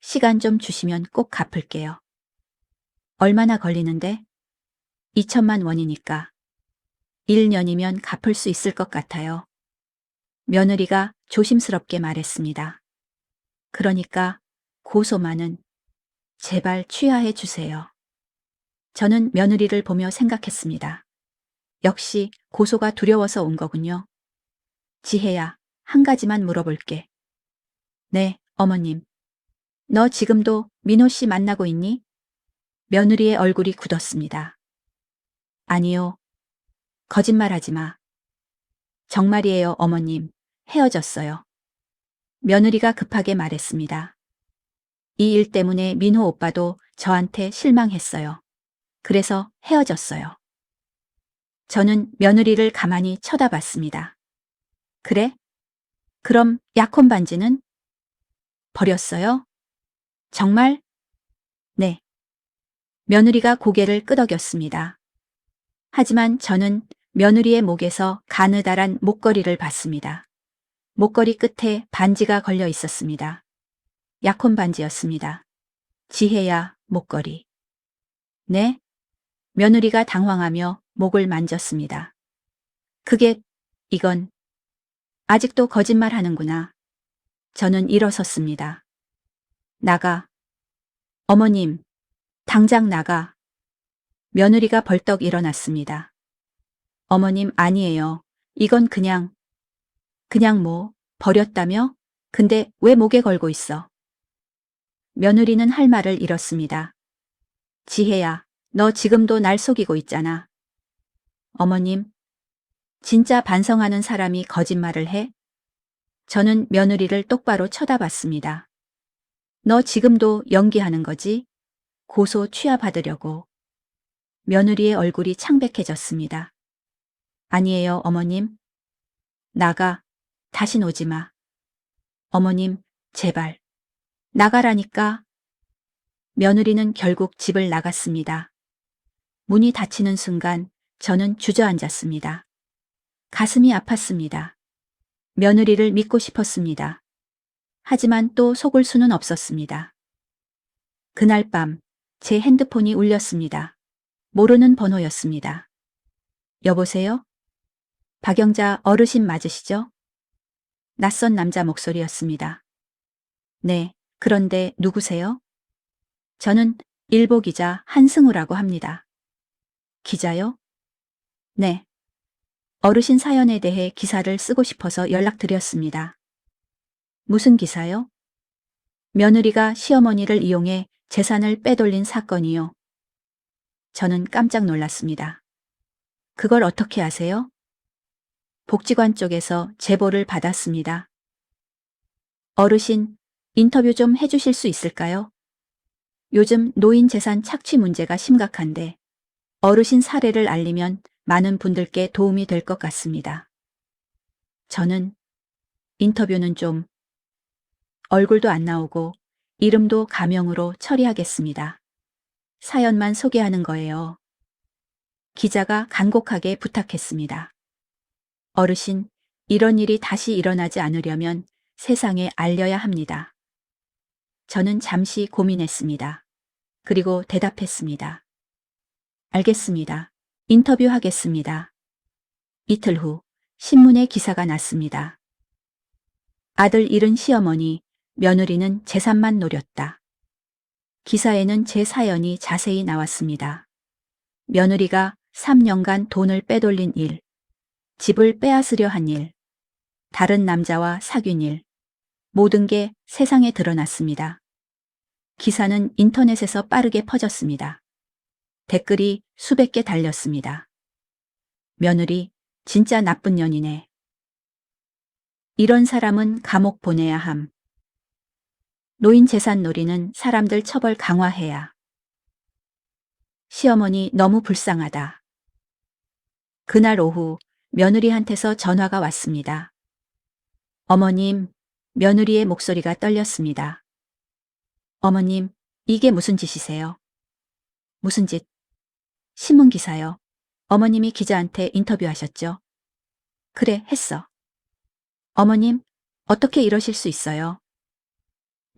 A: 시간 좀 주시면 꼭 갚을게요. 얼마나 걸리는데? 2천만 원이니까. 1년이면 갚을 수 있을 것 같아요. 며느리가 조심스럽게 말했습니다. 그러니까 고소만은 제발 취하해 주세요. 저는 며느리를 보며 생각했습니다. 역시 고소가 두려워서 온 거군요. 지혜야, 한 가지만 물어볼게. 네, 어머님. 너 지금도 민호 씨 만나고 있니? 며느리의 얼굴이 굳었습니다. 아니요. 거짓말하지 마. 정말이에요, 어머님. 헤어졌어요. 며느리가 급하게 말했습니다. 이 일 때문에 민호 오빠도 저한테 실망했어요. 그래서 헤어졌어요. 저는 며느리를 가만히 쳐다봤습니다. 그래? 그럼 약혼 반지는? 버렸어요? 정말? 네. 며느리가 고개를 끄덕였습니다. 하지만 저는 며느리의 목에서 가느다란 목걸이를 봤습니다. 목걸이 끝에 반지가 걸려 있었습니다. 약혼 반지였습니다. 지혜야, 목걸이. 네? 며느리가 당황하며 목을 만졌습니다. 이건 아직도 거짓말 하는구나. 저는 일어섰습니다. 나가. 어머님, 당장 나가. 며느리가 벌떡 일어났습니다. 어머님, 아니에요. 이건 그냥 버렸다며? 근데 왜 목에 걸고 있어? 며느리는 할 말을 잃었습니다. 지혜야, 너 지금도 날 속이고 있잖아. 어머님, 진짜 반성하는 사람이 거짓말을 해? 저는 며느리를 똑바로 쳐다봤습니다. 너 지금도 연기하는 거지? 고소 취하받으려고. 며느리의 얼굴이 창백해졌습니다. 아니에요, 어머님. 나가. 다신 오지 마. 어머님, 제발. 나가라니까. 며느리는 결국 집을 나갔습니다. 문이 닫히는 순간 저는 주저앉았습니다. 가슴이 아팠습니다. 며느리를 믿고 싶었습니다. 하지만 또 속을 수는 없었습니다. 그날 밤 제 핸드폰이 울렸습니다. 모르는 번호였습니다. 여보세요? 박영자 어르신 맞으시죠? 낯선 남자 목소리였습니다. 네, 그런데 누구세요? 저는 일보 기자 한승우라고 합니다. 기자요? 네. 어르신 사연에 대해 기사를 쓰고 싶어서 연락드렸습니다. 무슨 기사요? 며느리가 시어머니를 이용해 재산을 빼돌린 사건이요. 저는 깜짝 놀랐습니다. 그걸 어떻게 아세요? 복지관 쪽에서 제보를 받았습니다. 어르신, 인터뷰 좀 해주실 수 있을까요? 요즘 노인 재산 착취 문제가 심각한데 어르신 사례를 알리면 많은 분들께 도움이 될 것 같습니다. 저는 인터뷰는 좀 얼굴도 안 나오고 이름도 가명으로 처리하겠습니다. 사연만 소개하는 거예요. 기자가 간곡하게 부탁했습니다. 어르신, 이런 일이 다시 일어나지 않으려면 세상에 알려야 합니다. 저는 잠시 고민했습니다. 그리고 대답했습니다. 알겠습니다. 인터뷰하겠습니다. 이틀 후 신문에 기사가 났습니다. 아들 잃은 시어머니, 며느리는 재산만 노렸다. 기사에는 제 사연이 자세히 나왔습니다. 며느리가 3년간 돈을 빼돌린 일, 집을 빼앗으려 한 일, 다른 남자와 사귄 일, 모든 게 세상에 드러났습니다. 기사는 인터넷에서 빠르게 퍼졌습니다. 댓글이 수백 개 달렸습니다. 며느리, 진짜 나쁜 년이네. 이런 사람은 감옥 보내야 함. 노인 재산 놀이는 사람들 처벌 강화해야. 시어머니 너무 불쌍하다. 그날 오후 며느리한테서 전화가 왔습니다. 어머님, 며느리의 목소리가 떨렸습니다. 어머님, 이게 무슨 짓이세요? 무슨 짓? 신문 기사요. 어머님이 기자한테 인터뷰하셨죠? 그래, 했어. 어머님, 어떻게 이러실 수 있어요?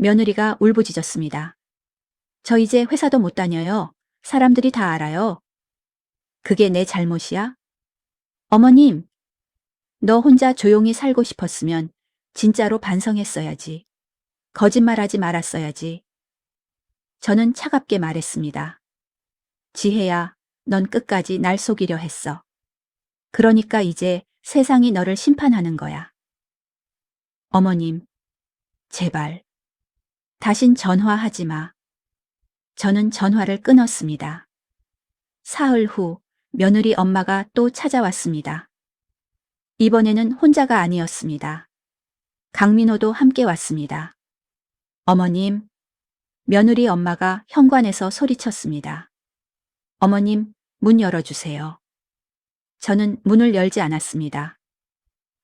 A: 며느리가 울부짖었습니다. 저 이제 회사도 못 다녀요. 사람들이 다 알아요. 그게 내 잘못이야? 어머님, 너 혼자 조용히 살고 싶었으면 진짜로 반성했어야지. 거짓말하지 말았어야지. 저는 차갑게 말했습니다. 지혜야, 넌 끝까지 날 속이려 했어. 그러니까 이제 세상이 너를 심판하는 거야. 어머님, 제발. 다신 전화하지 마. 저는 전화를 끊었습니다. 사흘 후 며느리 엄마가 또 찾아왔습니다. 이번에는 혼자가 아니었습니다. 강민호도 함께 왔습니다. 어머님, 며느리 엄마가 현관에서 소리쳤습니다. 어머님, 문 열어주세요. 저는 문을 열지 않았습니다.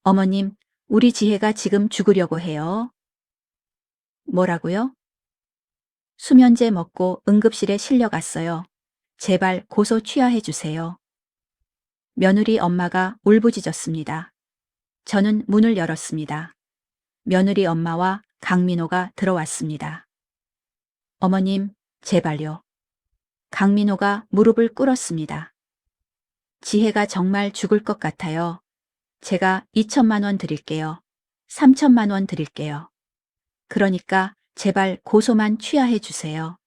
A: 어머님, 우리 지혜가 지금 죽으려고 해요. 뭐라고요? 수면제 먹고 응급실에 실려갔어요. 제발 고소 취하해 주세요. 며느리 엄마가 울부짖었습니다. 저는 문을 열었습니다. 며느리 엄마와 강민호가 들어왔습니다. 어머님, 제발요. 강민호가 무릎을 꿇었습니다. 지혜가 정말 죽을 것 같아요. 제가 2천만 원 드릴게요. 3천만 원 드릴게요. 그러니까 제발 고소만 취하해 주세요.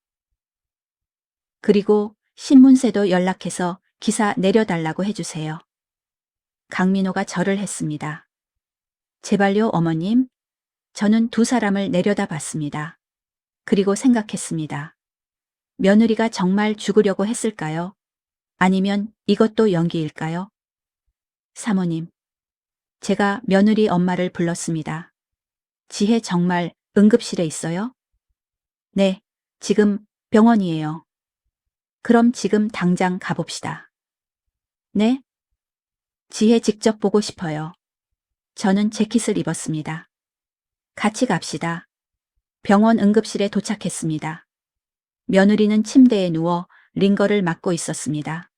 A: 그리고 신문사도 연락해서 기사 내려달라고 해주세요. 강민호가 절을 했습니다. 제발요, 어머님. 저는 두 사람을 내려다 봤습니다. 그리고 생각했습니다. 며느리가 정말 죽으려고 했을까요? 아니면 이것도 연기일까요? 사모님. 제가 며느리 엄마를 불렀습니다. 지혜 정말 응급실에 있어요? 네, 지금 병원이에요. 그럼 지금 당장 가봅시다. 네? 지혜 직접 보고 싶어요. 저는 재킷을 입었습니다. 같이 갑시다. 병원 응급실에 도착했습니다. 며느리는 침대에 누워 링거를 맞고 있었습니다.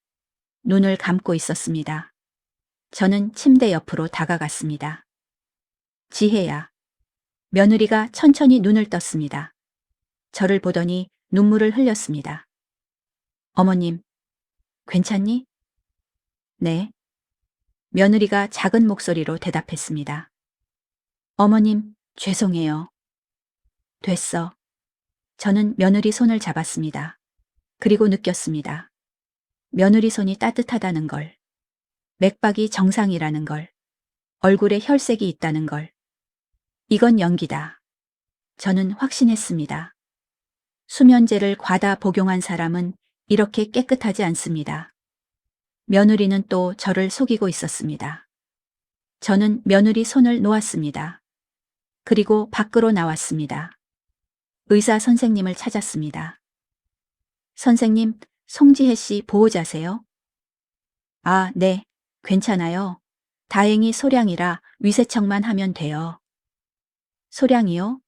A: 눈을 감고 있었습니다. 저는 침대 옆으로 다가갔습니다. 지혜야. 며느리가 천천히 눈을 떴습니다. 저를 보더니 눈물을 흘렸습니다. 어머님, 괜찮니? 네. 며느리가 작은 목소리로 대답했습니다. 어머님, 죄송해요. 됐어. 저는 며느리 손을 잡았습니다. 그리고 느꼈습니다. 며느리 손이 따뜻하다는 걸. 맥박이 정상이라는 걸. 얼굴에 혈색이 있다는 걸. 이건 연기다. 저는 확신했습니다. 수면제를 과다 복용한 사람은 이렇게 깨끗하지 않습니다. 며느리는 또 저를 속이고 있었습니다. 저는 며느리 손을 놓았습니다. 그리고 밖으로 나왔습니다. 의사 선생님을 찾았습니다. 선생님, 송지혜 씨 보호자세요? 아, 네, 괜찮아요. 다행히 소량이라 위세척만 하면 돼요. 소량이요?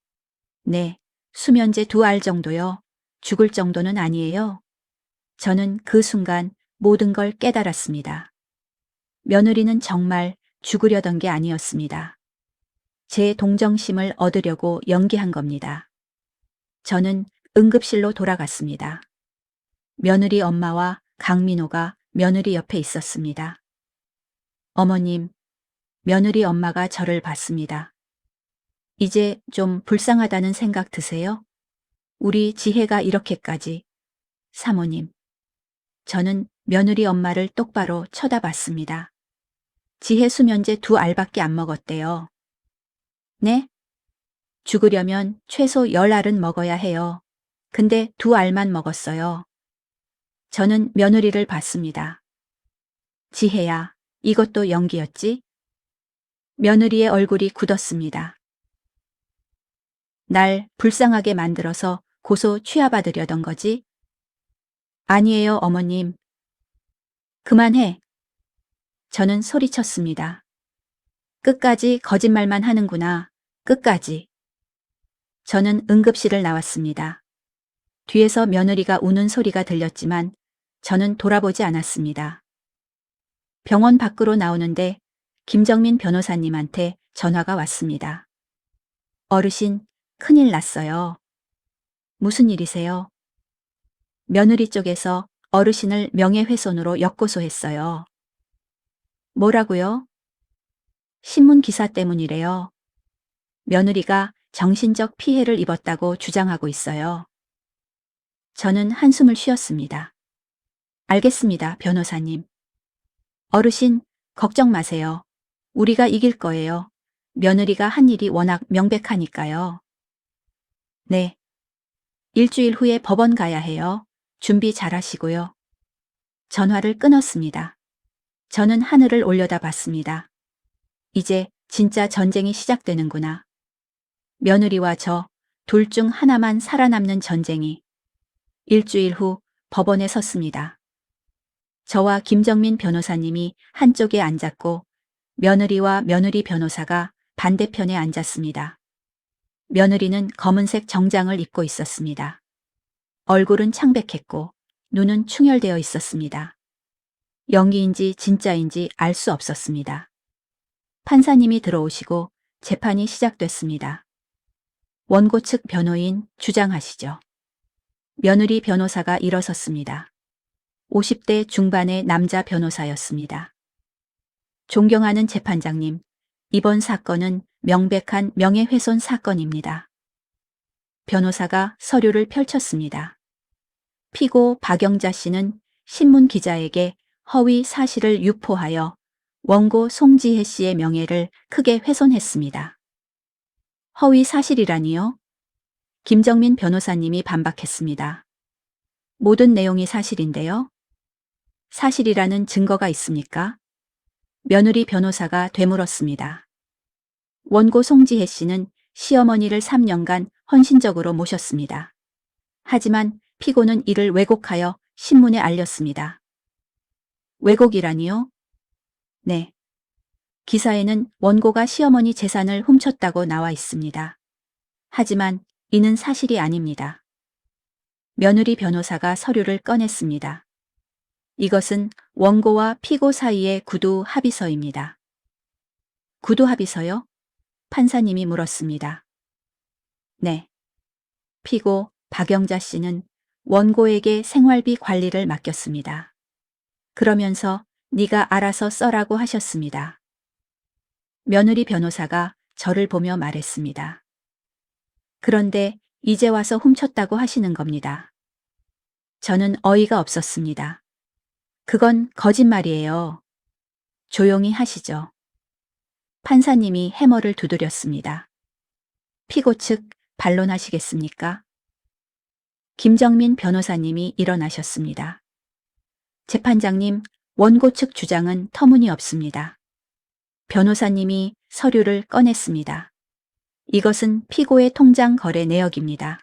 A: 네, 수면제 2알 정도요. 죽을 정도는 아니에요. 저는 그 순간 모든 걸 깨달았습니다. 며느리는 정말 죽으려던 게 아니었습니다. 제 동정심을 얻으려고 연기한 겁니다. 저는 응급실로 돌아갔습니다. 며느리 엄마와 강민호가 며느리 옆에 있었습니다. 어머님, 며느리 엄마가 저를 봤습니다. 이제 좀 불쌍하다는 생각 드세요? 우리 지혜가 이렇게까지. 사모님. 저는 며느리 엄마를 똑바로 쳐다봤습니다. 지혜 수면제 2알밖에 안 먹었대요. 네? 죽으려면 최소 10알은 먹어야 해요. 근데 2알만 먹었어요. 저는 며느리를 봤습니다. 지혜야, 이것도 연기였지? 며느리의 얼굴이 굳었습니다. 날 불쌍하게 만들어서 고소 취하받으려던 거지? 아니에요, 어머님. 그만해. 저는 소리쳤습니다. 끝까지 거짓말만 하는구나. 끝까지. 저는 응급실을 나왔습니다. 뒤에서 며느리가 우는 소리가 들렸지만 저는 돌아보지 않았습니다. 병원 밖으로 나오는데 김정민 변호사님한테 전화가 왔습니다. 어르신, 큰일 났어요. 무슨 일이세요? 며느리 쪽에서 어르신을 명예훼손으로 역고소했어요. 뭐라고요? 신문 기사 때문이래요. 며느리가 정신적 피해를 입었다고 주장하고 있어요. 저는 한숨을 쉬었습니다. 알겠습니다, 변호사님. 어르신, 걱정 마세요. 우리가 이길 거예요. 며느리가 한 일이 워낙 명백하니까요. 네. 일주일 후에 법원 가야 해요. 준비 잘 하시고요. 전화를 끊었습니다. 저는 하늘을 올려다봤습니다. 이제 진짜 전쟁이 시작되는구나. 며느리와 저 둘 중 하나만 살아남는 전쟁이. 일주일 후 법원에 섰습니다. 저와 김정민 변호사님이 한쪽에 앉았고 며느리와 며느리 변호사가 반대편에 앉았습니다. 며느리는 검은색 정장을 입고 있었습니다. 얼굴은 창백했고 눈은 충혈되어 있었습니다. 연기인지 진짜인지 알 수 없었습니다. 판사님이 들어오시고 재판이 시작됐습니다. 원고 측 변호인 주장하시죠. 며느리 변호사가 일어섰습니다. 50대 중반의 남자 변호사였습니다. 존경하는 재판장님, 이번 사건은 명백한 명예훼손 사건입니다. 변호사가 서류를 펼쳤습니다. 피고 박영자 씨는 신문 기자에게 허위 사실을 유포하여 원고 송지혜 씨의 명예를 크게 훼손했습니다. 허위 사실이라니요? 김정민 변호사님이 반박했습니다. 모든 내용이 사실인데요. 사실이라는 증거가 있습니까? 며느리 변호사가 되물었습니다. 원고 송지혜 씨는 시어머니를 3년간 헌신적으로 모셨습니다. 하지만 피고는 이를 왜곡하여 신문에 알렸습니다. 왜곡이라니요? 네. 기사에는 원고가 시어머니 재산을 훔쳤다고 나와 있습니다. 하지만 이는 사실이 아닙니다. 며느리 변호사가 서류를 꺼냈습니다. 이것은 원고와 피고 사이의 구두 합의서입니다. 구두 합의서요? 판사님이 물었습니다. 네. 피고 박영자 씨는 원고에게 생활비 관리를 맡겼습니다. 그러면서 네가 알아서 써라고 하셨습니다. 며느리 변호사가 저를 보며 말했습니다. 그런데 이제 와서 훔쳤다고 하시는 겁니다. 저는 어이가 없었습니다. 그건 거짓말이에요. 조용히 하시죠. 판사님이 해머를 두드렸습니다. 피고 측 반론하시겠습니까? 김정민 변호사님이 일어나셨습니다. 재판장님, 원고 측 주장은 터무니없습니다. 변호사님이 서류를 꺼냈습니다. 이것은 피고의 통장 거래 내역입니다.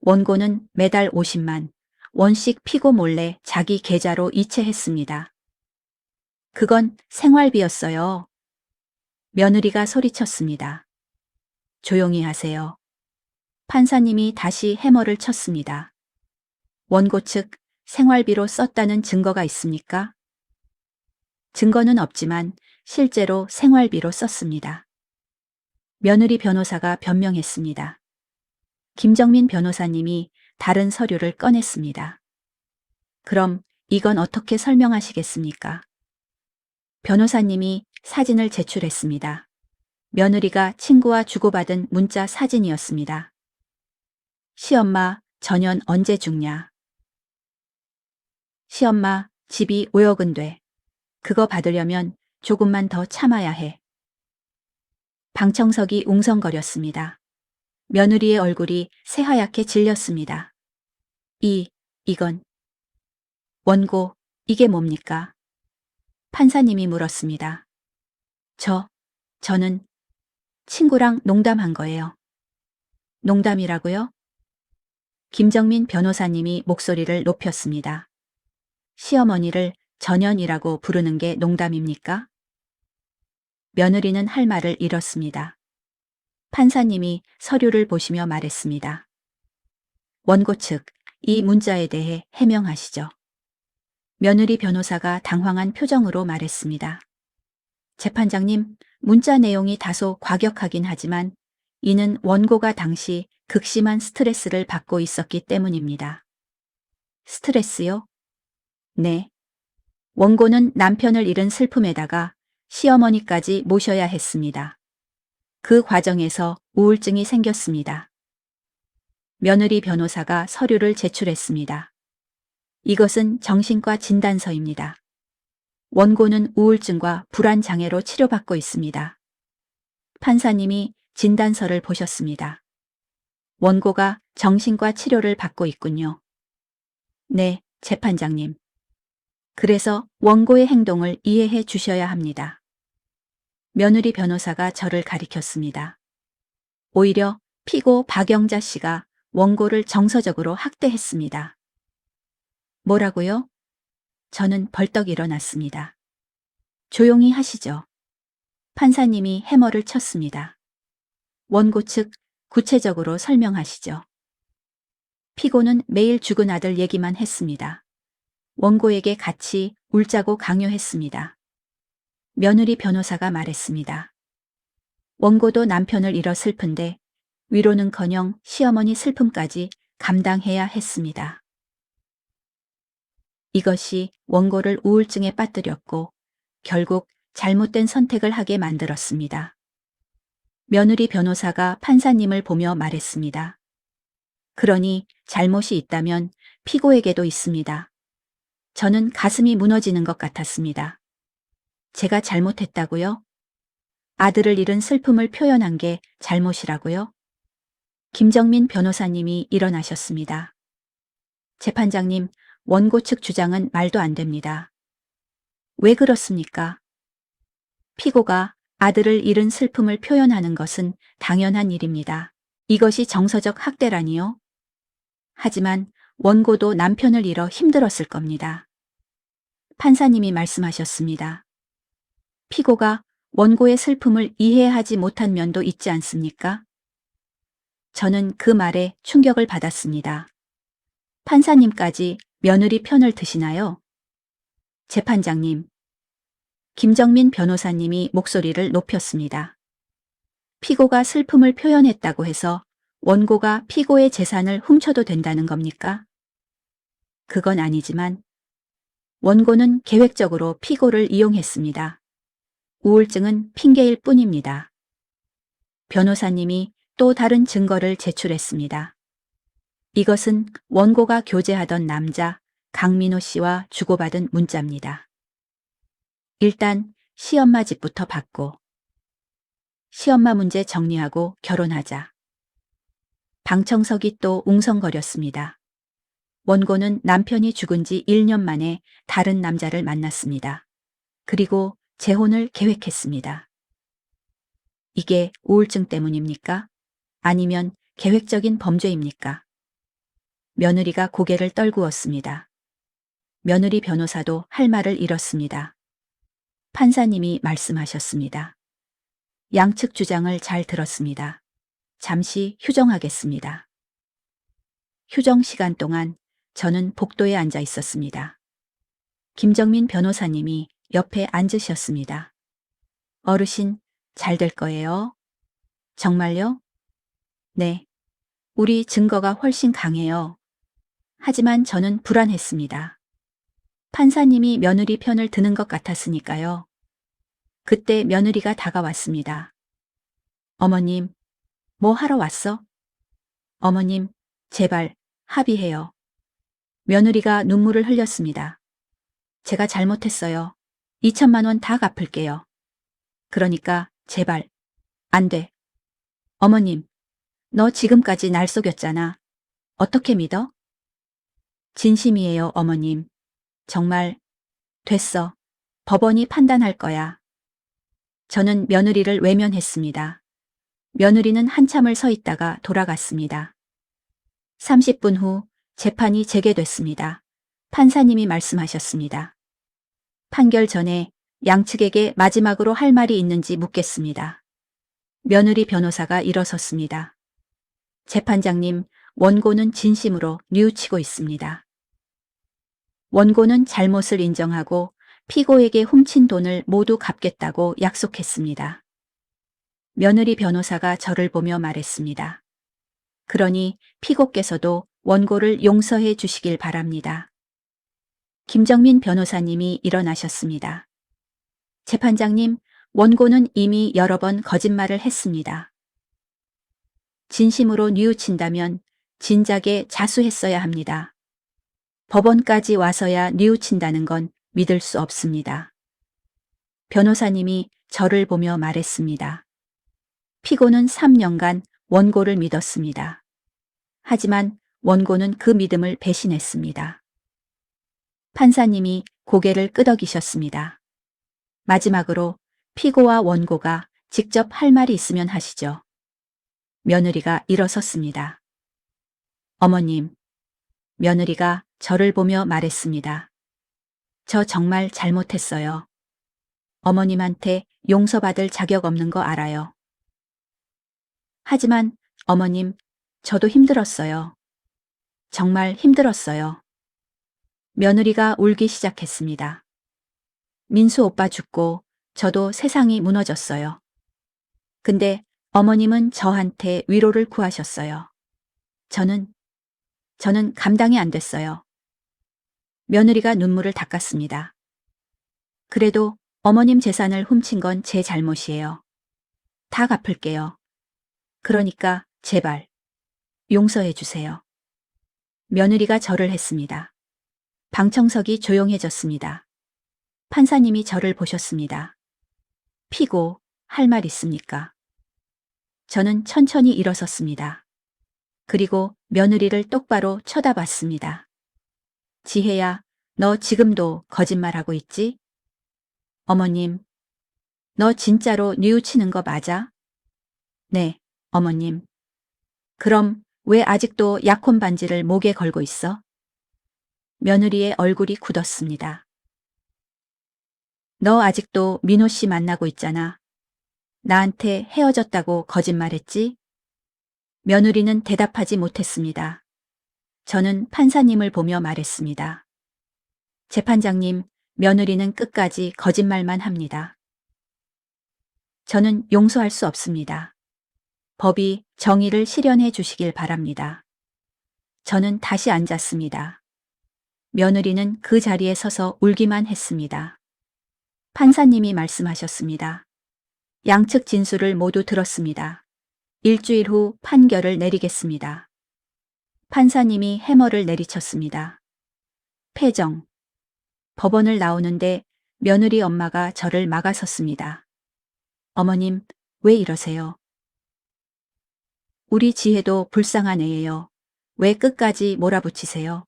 A: 원고는 매달 50만 원씩 피고 몰래 자기 계좌로 이체했습니다. 그건 생활비였어요. 며느리가 소리쳤습니다. 조용히 하세요. 판사님이 다시 해머를 쳤습니다. 원고 측 생활비로 썼다는 증거가 있습니까? 증거는 없지만 실제로 생활비로 썼습니다. 며느리 변호사가 변명했습니다. 김정민 변호사님이 다른 서류를 꺼냈습니다. 그럼 이건 어떻게 설명하시겠습니까? 변호사님이 사진을 제출했습니다. 며느리가 친구와 주고받은 문자 사진이었습니다. 시엄마, 전현 언제 죽냐? 시엄마, 집이 5억은 돼. 그거 받으려면 조금만 더 참아야 해. 방청석이 웅성거렸습니다. 며느리의 얼굴이 새하얗게 질렸습니다. 이건. 원고, 이게 뭡니까? 판사님이 물었습니다. 저는 친구랑 농담한 거예요. 농담이라고요? 김정민 변호사님이 목소리를 높였습니다. 시어머니를 전현이라고 부르는 게 농담입니까? 며느리는 할 말을 잃었습니다. 판사님이 서류를 보시며 말했습니다. 원고 측, 이 문자에 대해 해명하시죠. 며느리 변호사가 당황한 표정으로 말했습니다. 재판장님, 문자 내용이 다소 과격하긴 하지만 이는 원고가 당시 극심한 스트레스를 받고 있었기 때문입니다. 스트레스요? 네. 원고는 남편을 잃은 슬픔에다가 시어머니까지 모셔야 했습니다. 그 과정에서 우울증이 생겼습니다. 며느리 변호사가 서류를 제출했습니다. 이것은 정신과 진단서입니다. 원고는 우울증과 불안 장애로 치료받고 있습니다. 판사님이 진단서를 보셨습니다. 원고가 정신과 치료를 받고 있군요. 네, 재판장님. 그래서 원고의 행동을 이해해 주셔야 합니다. 며느리 변호사가 저를 가리켰습니다. 오히려 피고 박영자 씨가 원고를 정서적으로 학대했습니다. 뭐라고요? 저는 벌떡 일어났습니다. 조용히 하시죠. 판사님이 해머를 쳤습니다. 원고 측 구체적으로 설명하시죠. 피고는 매일 죽은 아들 얘기만 했습니다. 원고에게 같이 울자고 강요했습니다. 며느리 변호사가 말했습니다. 원고도 남편을 잃어 슬픈데 위로는커녕 시어머니 슬픔까지 감당해야 했습니다. 이것이 원고를 우울증에 빠뜨렸고 결국 잘못된 선택을 하게 만들었습니다. 며느리 변호사가 판사님을 보며 말했습니다. 그러니 잘못이 있다면 피고에게도 있습니다. 저는 가슴이 무너지는 것 같았습니다. 제가 잘못했다고요? 아들을 잃은 슬픔을 표현한 게 잘못이라고요? 김정민 변호사님이 일어나셨습니다. 재판장님, 원고 측 주장은 말도 안 됩니다. 왜 그렇습니까? 피고가 아들을 잃은 슬픔을 표현하는 것은 당연한 일입니다. 이것이 정서적 학대라니요? 하지만 원고도 남편을 잃어 힘들었을 겁니다. 판사님이 말씀하셨습니다. 피고가 원고의 슬픔을 이해하지 못한 면도 있지 않습니까? 저는 그 말에 충격을 받았습니다. 판사님까지 며느리 편을 드시나요? 재판장님, 김정민 변호사님이 목소리를 높였습니다. 피고가 슬픔을 표현했다고 해서 원고가 피고의 재산을 훔쳐도 된다는 겁니까? 그건 아니지만 원고는 계획적으로 피고를 이용했습니다. 우울증은 핑계일 뿐입니다. 변호사님이 또 다른 증거를 제출했습니다. 이것은 원고가 교제하던 남자 강민호 씨와 주고받은 문자입니다. 일단 시엄마 집부터 받고 시엄마 문제 정리하고 결혼하자. 방청석이 또 웅성거렸습니다. 원고는 남편이 죽은 지 1년 만에 다른 남자를 만났습니다. 그리고 재혼을 계획했습니다. 이게 우울증 때문입니까? 아니면 계획적인 범죄입니까? 며느리가 고개를 떨구었습니다. 며느리 변호사도 할 말을 잃었습니다. 판사님이 말씀하셨습니다. 양측 주장을 잘 들었습니다. 잠시 휴정하겠습니다. 휴정 시간 동안 저는 복도에 앉아 있었습니다. 김정민 변호사님이 옆에 앉으셨습니다. 어르신, 잘 될 거예요? 정말요? 네. 우리 증거가 훨씬 강해요. 하지만 저는 불안했습니다. 판사님이 며느리 편을 드는 것 같았으니까요. 그때 며느리가 다가왔습니다. 어머님, 뭐 하러 왔어? 어머님, 제발 합의해요. 며느리가 눈물을 흘렸습니다. 제가 잘못했어요. 2천만 원 다 갚을게요. 그러니까 제발. 안 돼. 어머님, 너 지금까지 날 속였잖아. 어떻게 믿어? 진심이에요, 어머님. 정말. 됐어. 법원이 판단할 거야. 저는 며느리를 외면했습니다. 며느리는 한참을 서 있다가 돌아갔습니다. 30분 후 재판이 재개됐습니다. 판사님이 말씀하셨습니다. 판결 전에 양측에게 마지막으로 할 말이 있는지 묻겠습니다. 며느리 변호사가 일어섰습니다. 재판장님, 원고는 진심으로 뉘우치고 있습니다. 원고는 잘못을 인정하고 피고에게 훔친 돈을 모두 갚겠다고 약속했습니다. 며느리 변호사가 저를 보며 말했습니다. 그러니 피고께서도 원고를 용서해 주시길 바랍니다. 김정민 변호사님이 일어나셨습니다. 재판장님, 원고는 이미 여러 번 거짓말을 했습니다. 진심으로 뉘우친다면 진작에 자수했어야 합니다. 법원까지 와서야 뉘우친다는 건 믿을 수 없습니다. 변호사님이 저를 보며 말했습니다. 피고는 3년간 원고를 믿었습니다. 하지만 원고는 그 믿음을 배신했습니다. 판사님이 고개를 끄덕이셨습니다. 마지막으로 피고와 원고가 직접 할 말이 있으면 하시죠. 며느리가 일어섰습니다. 어머님, 며느리가 저를 보며 말했습니다. 저 정말 잘못했어요. 어머님한테 용서받을 자격 없는 거 알아요. 하지만 어머님, 저도 힘들었어요. 정말 힘들었어요. 며느리가 울기 시작했습니다. 민수 오빠 죽고 저도 세상이 무너졌어요. 근데 어머님은 저한테 위로를 구하셨어요. 저는 감당이 안 됐어요. 며느리가 눈물을 닦았습니다. 그래도 어머님 재산을 훔친 건 제 잘못이에요. 다 갚을게요. 그러니까 제발 용서해 주세요. 며느리가 절을 했습니다. 방청석이 조용해졌습니다. 판사님이 저를 보셨습니다. 피고, 할 말 있습니까? 저는 천천히 일어섰습니다. 그리고 며느리를 똑바로 쳐다봤습니다. 지혜야, 너 지금도 거짓말하고 있지? 어머님, 너 진짜로 뉘우치는 거 맞아? 네, 어머님. 그럼 왜 아직도 약혼 반지를 목에 걸고 있어? 며느리의 얼굴이 굳었습니다. 너 아직도 민호 씨 만나고 있잖아. 나한테 헤어졌다고 거짓말했지? 며느리는 대답하지 못했습니다. 저는 판사님을 보며 말했습니다. 재판장님, 며느리는 끝까지 거짓말만 합니다. 저는 용서할 수 없습니다. 법이 정의를 실현해 주시길 바랍니다. 저는 다시 앉았습니다. 며느리는 그 자리에 서서 울기만 했습니다. 판사님이 말씀하셨습니다. 양측 진술을 모두 들었습니다. 일주일 후 판결을 내리겠습니다. 판사님이 해머를 내리쳤습니다. 패정. 법원을 나오는데 며느리 엄마가 저를 막아섰습니다. 어머님, 왜 이러세요? 우리 지혜도 불쌍한 애예요. 왜 끝까지 몰아붙이세요?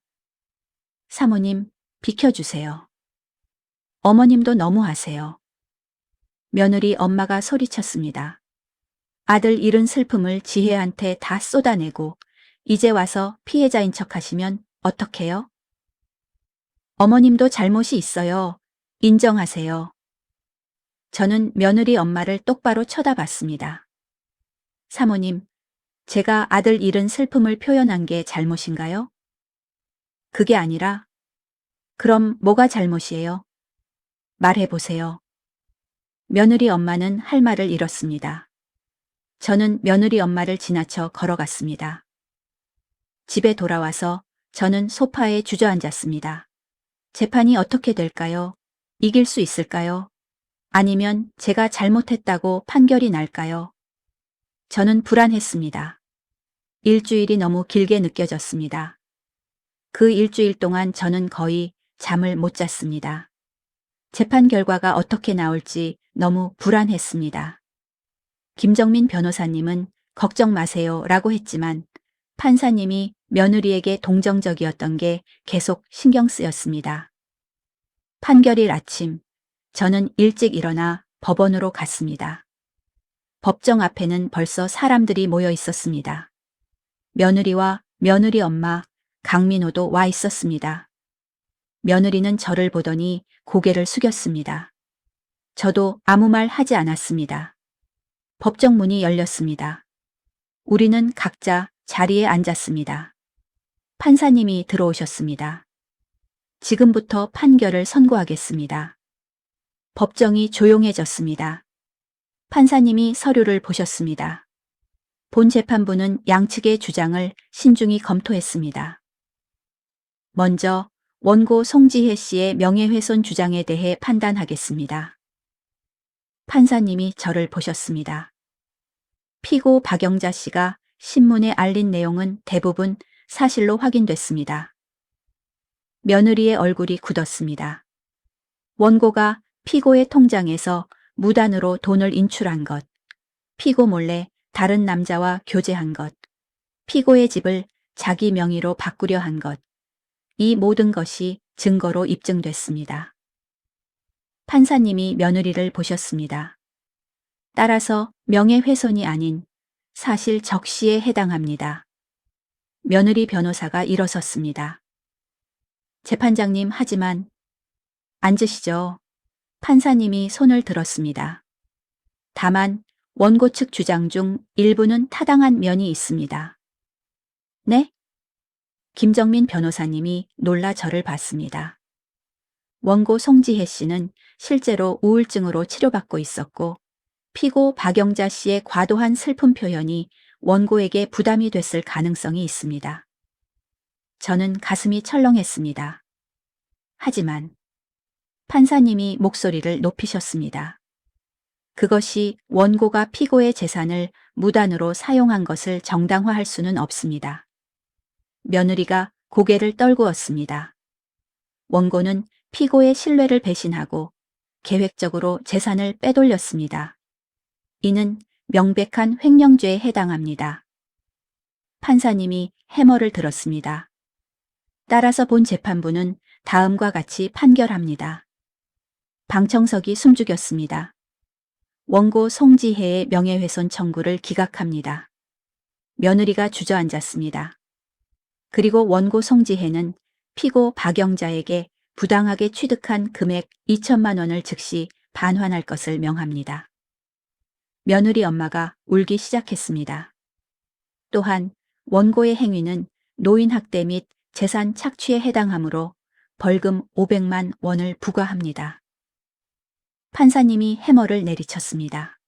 A: 사모님, 비켜주세요. 어머님도 너무하세요. 며느리 엄마가 소리쳤습니다. 아들 잃은 슬픔을 지혜한테 다 쏟아내고 이제 와서 피해자인 척 하시면 어떡해요? 어머님도 잘못이 있어요. 인정하세요. 저는 며느리 엄마를 똑바로 쳐다봤습니다. 사모님, 제가 아들 잃은 슬픔을 표현한 게 잘못인가요? 그게 아니라, 그럼 뭐가 잘못이에요? 말해보세요. 며느리 엄마는 할 말을 잃었습니다. 저는 며느리 엄마를 지나쳐 걸어갔습니다. 집에 돌아와서 저는 소파에 주저앉았습니다. 재판이 어떻게 될까요? 이길 수 있을까요? 아니면 제가 잘못했다고 판결이 날까요? 저는 불안했습니다. 일주일이 너무 길게 느껴졌습니다. 그 일주일 동안 저는 거의 잠을 못 잤습니다. 재판 결과가 어떻게 나올지 너무 불안했습니다. 김정민 변호사님은 걱정 마세요 라고 했지만 판사님이 며느리에게 동정적이었던 게 계속 신경 쓰였습니다. 판결일 아침, 저는 일찍 일어나 법원으로 갔습니다. 법정 앞에는 벌써 사람들이 모여 있었습니다. 며느리와 며느리 엄마, 강민호도 와 있었습니다. 며느리는 저를 보더니 고개를 숙였습니다. 저도 아무 말 하지 않았습니다. 법정 문이 열렸습니다. 우리는 각자 자리에 앉았습니다. 판사님이 들어오셨습니다. 지금부터 판결을 선고하겠습니다. 법정이 조용해졌습니다. 판사님이 서류를 보셨습니다. 본 재판부는 양측의 주장을 신중히 검토했습니다. 먼저 원고 송지혜 씨의 명예훼손 주장에 대해 판단하겠습니다. 판사님이 저를 보셨습니다. 피고 박영자 씨가 신문에 알린 내용은 대부분 사실로 확인됐습니다. 며느리의 얼굴이 굳었습니다. 원고가 피고의 통장에서 무단으로 돈을 인출한 것, 피고 몰래 다른 남자와 교제한 것, 피고의 집을 자기 명의로 바꾸려 한 것, 이 모든 것이 증거로 입증됐습니다. 판사님이 며느리를 보셨습니다. 따라서 명예훼손이 아닌 사실 적시에 해당합니다. 며느리 변호사가 일어섰습니다. 재판장님, 하지만 앉으시죠. 판사님이 손을 들었습니다. 다만 원고 측 주장 중 일부는 타당한 면이 있습니다. 네? 김정민 변호사님이 놀라 저를 봤습니다. 원고 송지혜 씨는 실제로 우울증으로 치료받고 있었고 피고 박영자 씨의 과도한 슬픔 표현이 원고에게 부담이 됐을 가능성이 있습니다. 저는 가슴이 철렁했습니다. 하지만 판사님이 목소리를 높이셨습니다. 그것이 원고가 피고의 재산을 무단으로 사용한 것을 정당화할 수는 없습니다. 며느리가 고개를 떨구었습니다. 원고는 피고의 신뢰를 배신하고 계획적으로 재산을 빼돌렸습니다. 이는 명백한 횡령죄에 해당합니다. 판사님이 해머를 들었습니다. 따라서 본 재판부는 다음과 같이 판결합니다. 방청석이 숨죽였습니다. 원고 송지혜의 명예훼손 청구를 기각합니다. 며느리가 주저앉았습니다. 그리고 원고 송지혜는 피고 박영자에게 부당하게 취득한 금액 2천만 원을 즉시 반환할 것을 명합니다. 며느리 엄마가 울기 시작했습니다. 또한 원고의 행위는 노인학대 및 재산 착취에 해당하므로 벌금 500만 원을 부과합니다. 판사님이 해머를 내리쳤습니다.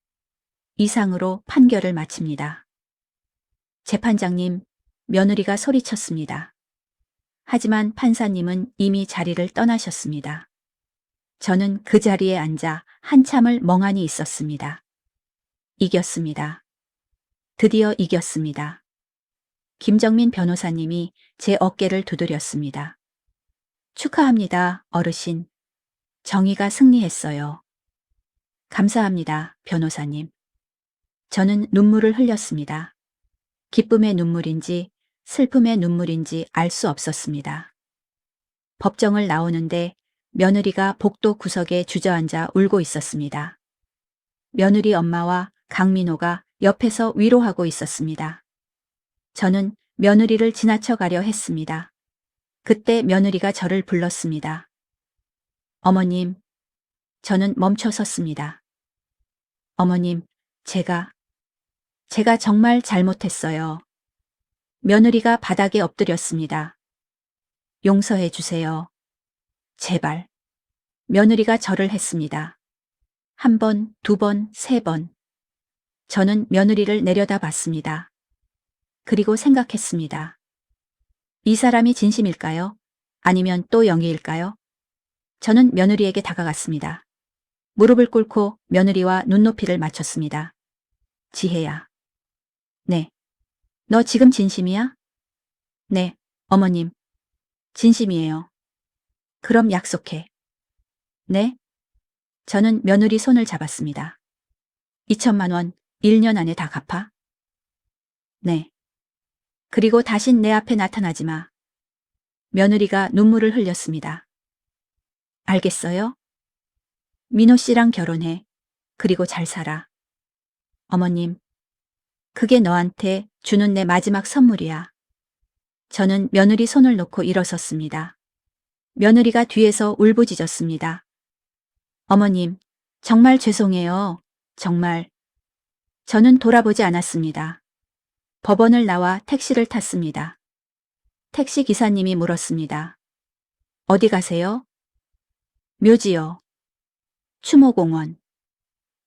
A: 이상으로 판결을 마칩니다. 재판장님, 며느리가 소리쳤습니다. 하지만 판사님은 이미 자리를 떠나셨습니다. 저는 그 자리에 앉아 한참을 멍하니 있었습니다. 이겼습니다. 드디어 이겼습니다. 김정민 변호사님이 제 어깨를 두드렸습니다. 축하합니다, 어르신. 정의가 승리했어요. 감사합니다, 변호사님. 저는 눈물을 흘렸습니다. 기쁨의 눈물인지 슬픔의 눈물인지 알 수 없었습니다. 법정을 나오는데 며느리가 복도 구석에 주저앉아 울고 있었습니다. 며느리 엄마와 강민호가 옆에서 위로하고 있었습니다. 저는 며느리를 지나쳐 가려 했습니다. 그때 며느리가 저를 불렀습니다. 어머님, 저는 멈춰 섰습니다. 어머님, 제가 정말 잘못했어요. 며느리가 바닥에 엎드렸습니다. 용서해 주세요. 제발. 며느리가 절을 했습니다. 한 번, 두 번, 세 번. 저는 며느리를 내려다 봤습니다. 그리고 생각했습니다. 이 사람이 진심일까요? 아니면 또 영희일까요? 저는 며느리에게 다가갔습니다. 무릎을 꿇고 며느리와 눈높이를 맞췄습니다. 지혜야. 네. 너 지금 진심이야? 네, 어머님. 진심이에요. 그럼 약속해. 네? 저는 며느리 손을 잡았습니다. 2천만 원 1년 안에 다 갚아? 네. 그리고 다신 내 앞에 나타나지 마. 며느리가 눈물을 흘렸습니다. 알겠어요? 민호 씨랑 결혼해. 그리고 잘 살아. 어머님, 그게 너한테 주는 내 마지막 선물이야. 저는 며느리 손을 놓고 일어섰습니다. 며느리가 뒤에서 울부짖었습니다. 어머님, 정말 죄송해요. 정말. 저는 돌아보지 않았습니다. 법원을 나와 택시를 탔습니다. 택시 기사님이 물었습니다. 어디 가세요? 묘지요. 추모공원.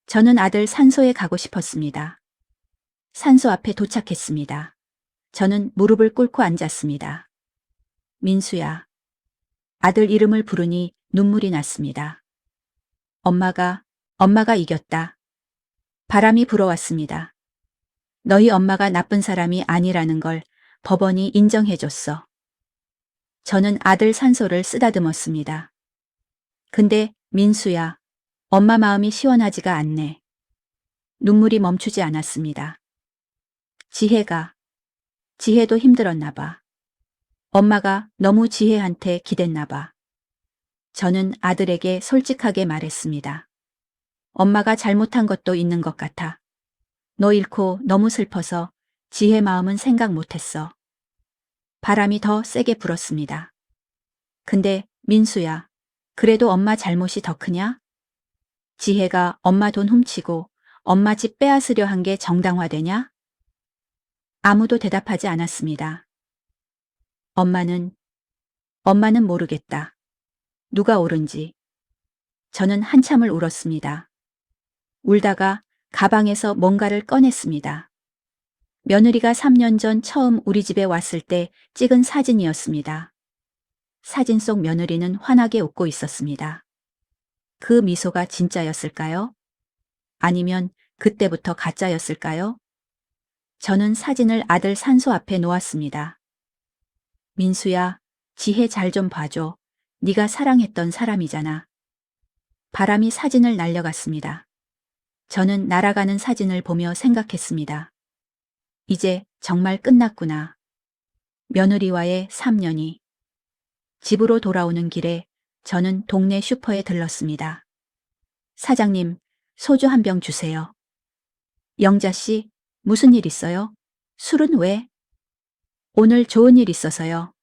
A: 저는 아들 산소에 가고 싶었습니다. 산소 앞에 도착했습니다. 저는 무릎을 꿇고 앉았습니다. 민수야. 아들 이름을 부르니 눈물이 났습니다. 엄마가 이겼다. 바람이 불어왔습니다. 너희 엄마가 나쁜 사람이 아니라는 걸 법원이 인정해줬어. 저는 아들 산소를 쓰다듬었습니다. 근데 민수야, 엄마 마음이 시원하지가 않네. 눈물이 멈추지 않았습니다. 지혜도 힘들었나 봐. 엄마가 너무 지혜한테 기댔나 봐. 저는 아들에게 솔직하게 말했습니다. 엄마가 잘못한 것도 있는 것 같아. 너 잃고 너무 슬퍼서 지혜 마음은 생각 못했어. 바람이 더 세게 불었습니다. 근데 민수야, 그래도 엄마 잘못이 더 크냐? 지혜가 엄마 돈 훔치고 엄마 집 빼앗으려 한 게 정당화되냐? 아무도 대답하지 않았습니다. 엄마는 모르겠다. 누가 옳은지. 저는 한참을 울었습니다. 울다가 가방에서 뭔가를 꺼냈습니다. 며느리가 3년 전 처음 우리 집에 왔을 때 찍은 사진이었습니다. 사진 속 며느리는 환하게 웃고 있었습니다. 그 미소가 진짜였을까요? 아니면 그때부터 가짜였을까요? 저는 사진을 아들 산소 앞에 놓았습니다. 민수야, 지혜 잘 좀 봐줘. 네가 사랑했던 사람이잖아. 바람이 사진을 날려갔습니다. 저는 날아가는 사진을 보며 생각했습니다. 이제 정말 끝났구나. 며느리와의 3년이. 집으로 돌아오는 길에 저는 동네 슈퍼에 들렀습니다. 사장님, 소주 한 병 주세요. 영자 씨, 무슨 일 있어요? 술은 왜? 오늘 좋은 일 있어서요.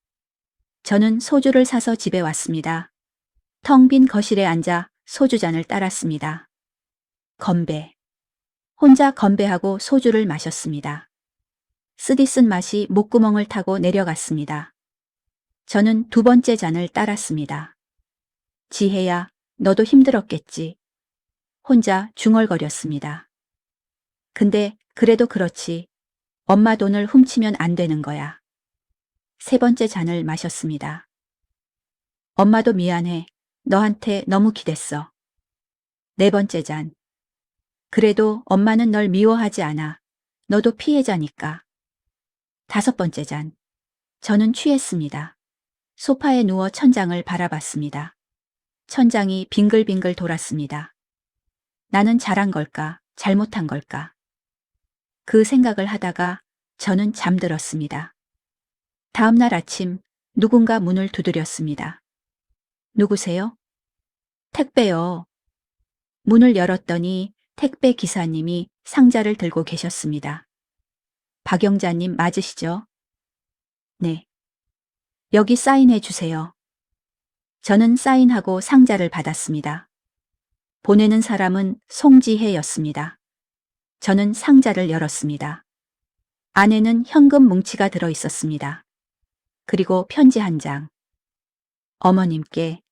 A: 저는 소주를 사서 집에 왔습니다. 텅 빈 거실에 앉아 소주잔을 따랐습니다. 건배. 혼자 건배하고 소주를 마셨습니다. 쓰디쓴 맛이 목구멍을 타고 내려갔습니다. 저는 두 번째 잔을 따랐습니다. 지혜야, 너도 힘들었겠지. 혼자 중얼거렸습니다. 근데 그래도 그렇지. 엄마 돈을 훔치면 안 되는 거야. 세 번째 잔을 마셨습니다. 엄마도 미안해. 너한테 너무 기댔어. 네 번째 잔. 그래도 엄마는 널 미워하지 않아. 너도 피해자니까. 다섯 번째 잔. 저는 취했습니다. 소파에 누워 천장을 바라봤습니다. 천장이 빙글빙글 돌았습니다. 나는 잘한 걸까? 잘못한 걸까? 그 생각을 하다가 저는 잠들었습니다. 다음 날 아침 누군가 문을 두드렸습니다. 누구세요? 택배요. 문을 열었더니 택배 기사님이 상자를 들고 계셨습니다. 박영자님 맞으시죠? 네. 여기 사인해 주세요. 저는 사인하고 상자를 받았습니다. 보내는 사람은 송지혜였습니다. 저는 상자를 열었습니다. 안에는 현금 뭉치가 들어 있었습니다. 그리고 편지 한 장. 어머님께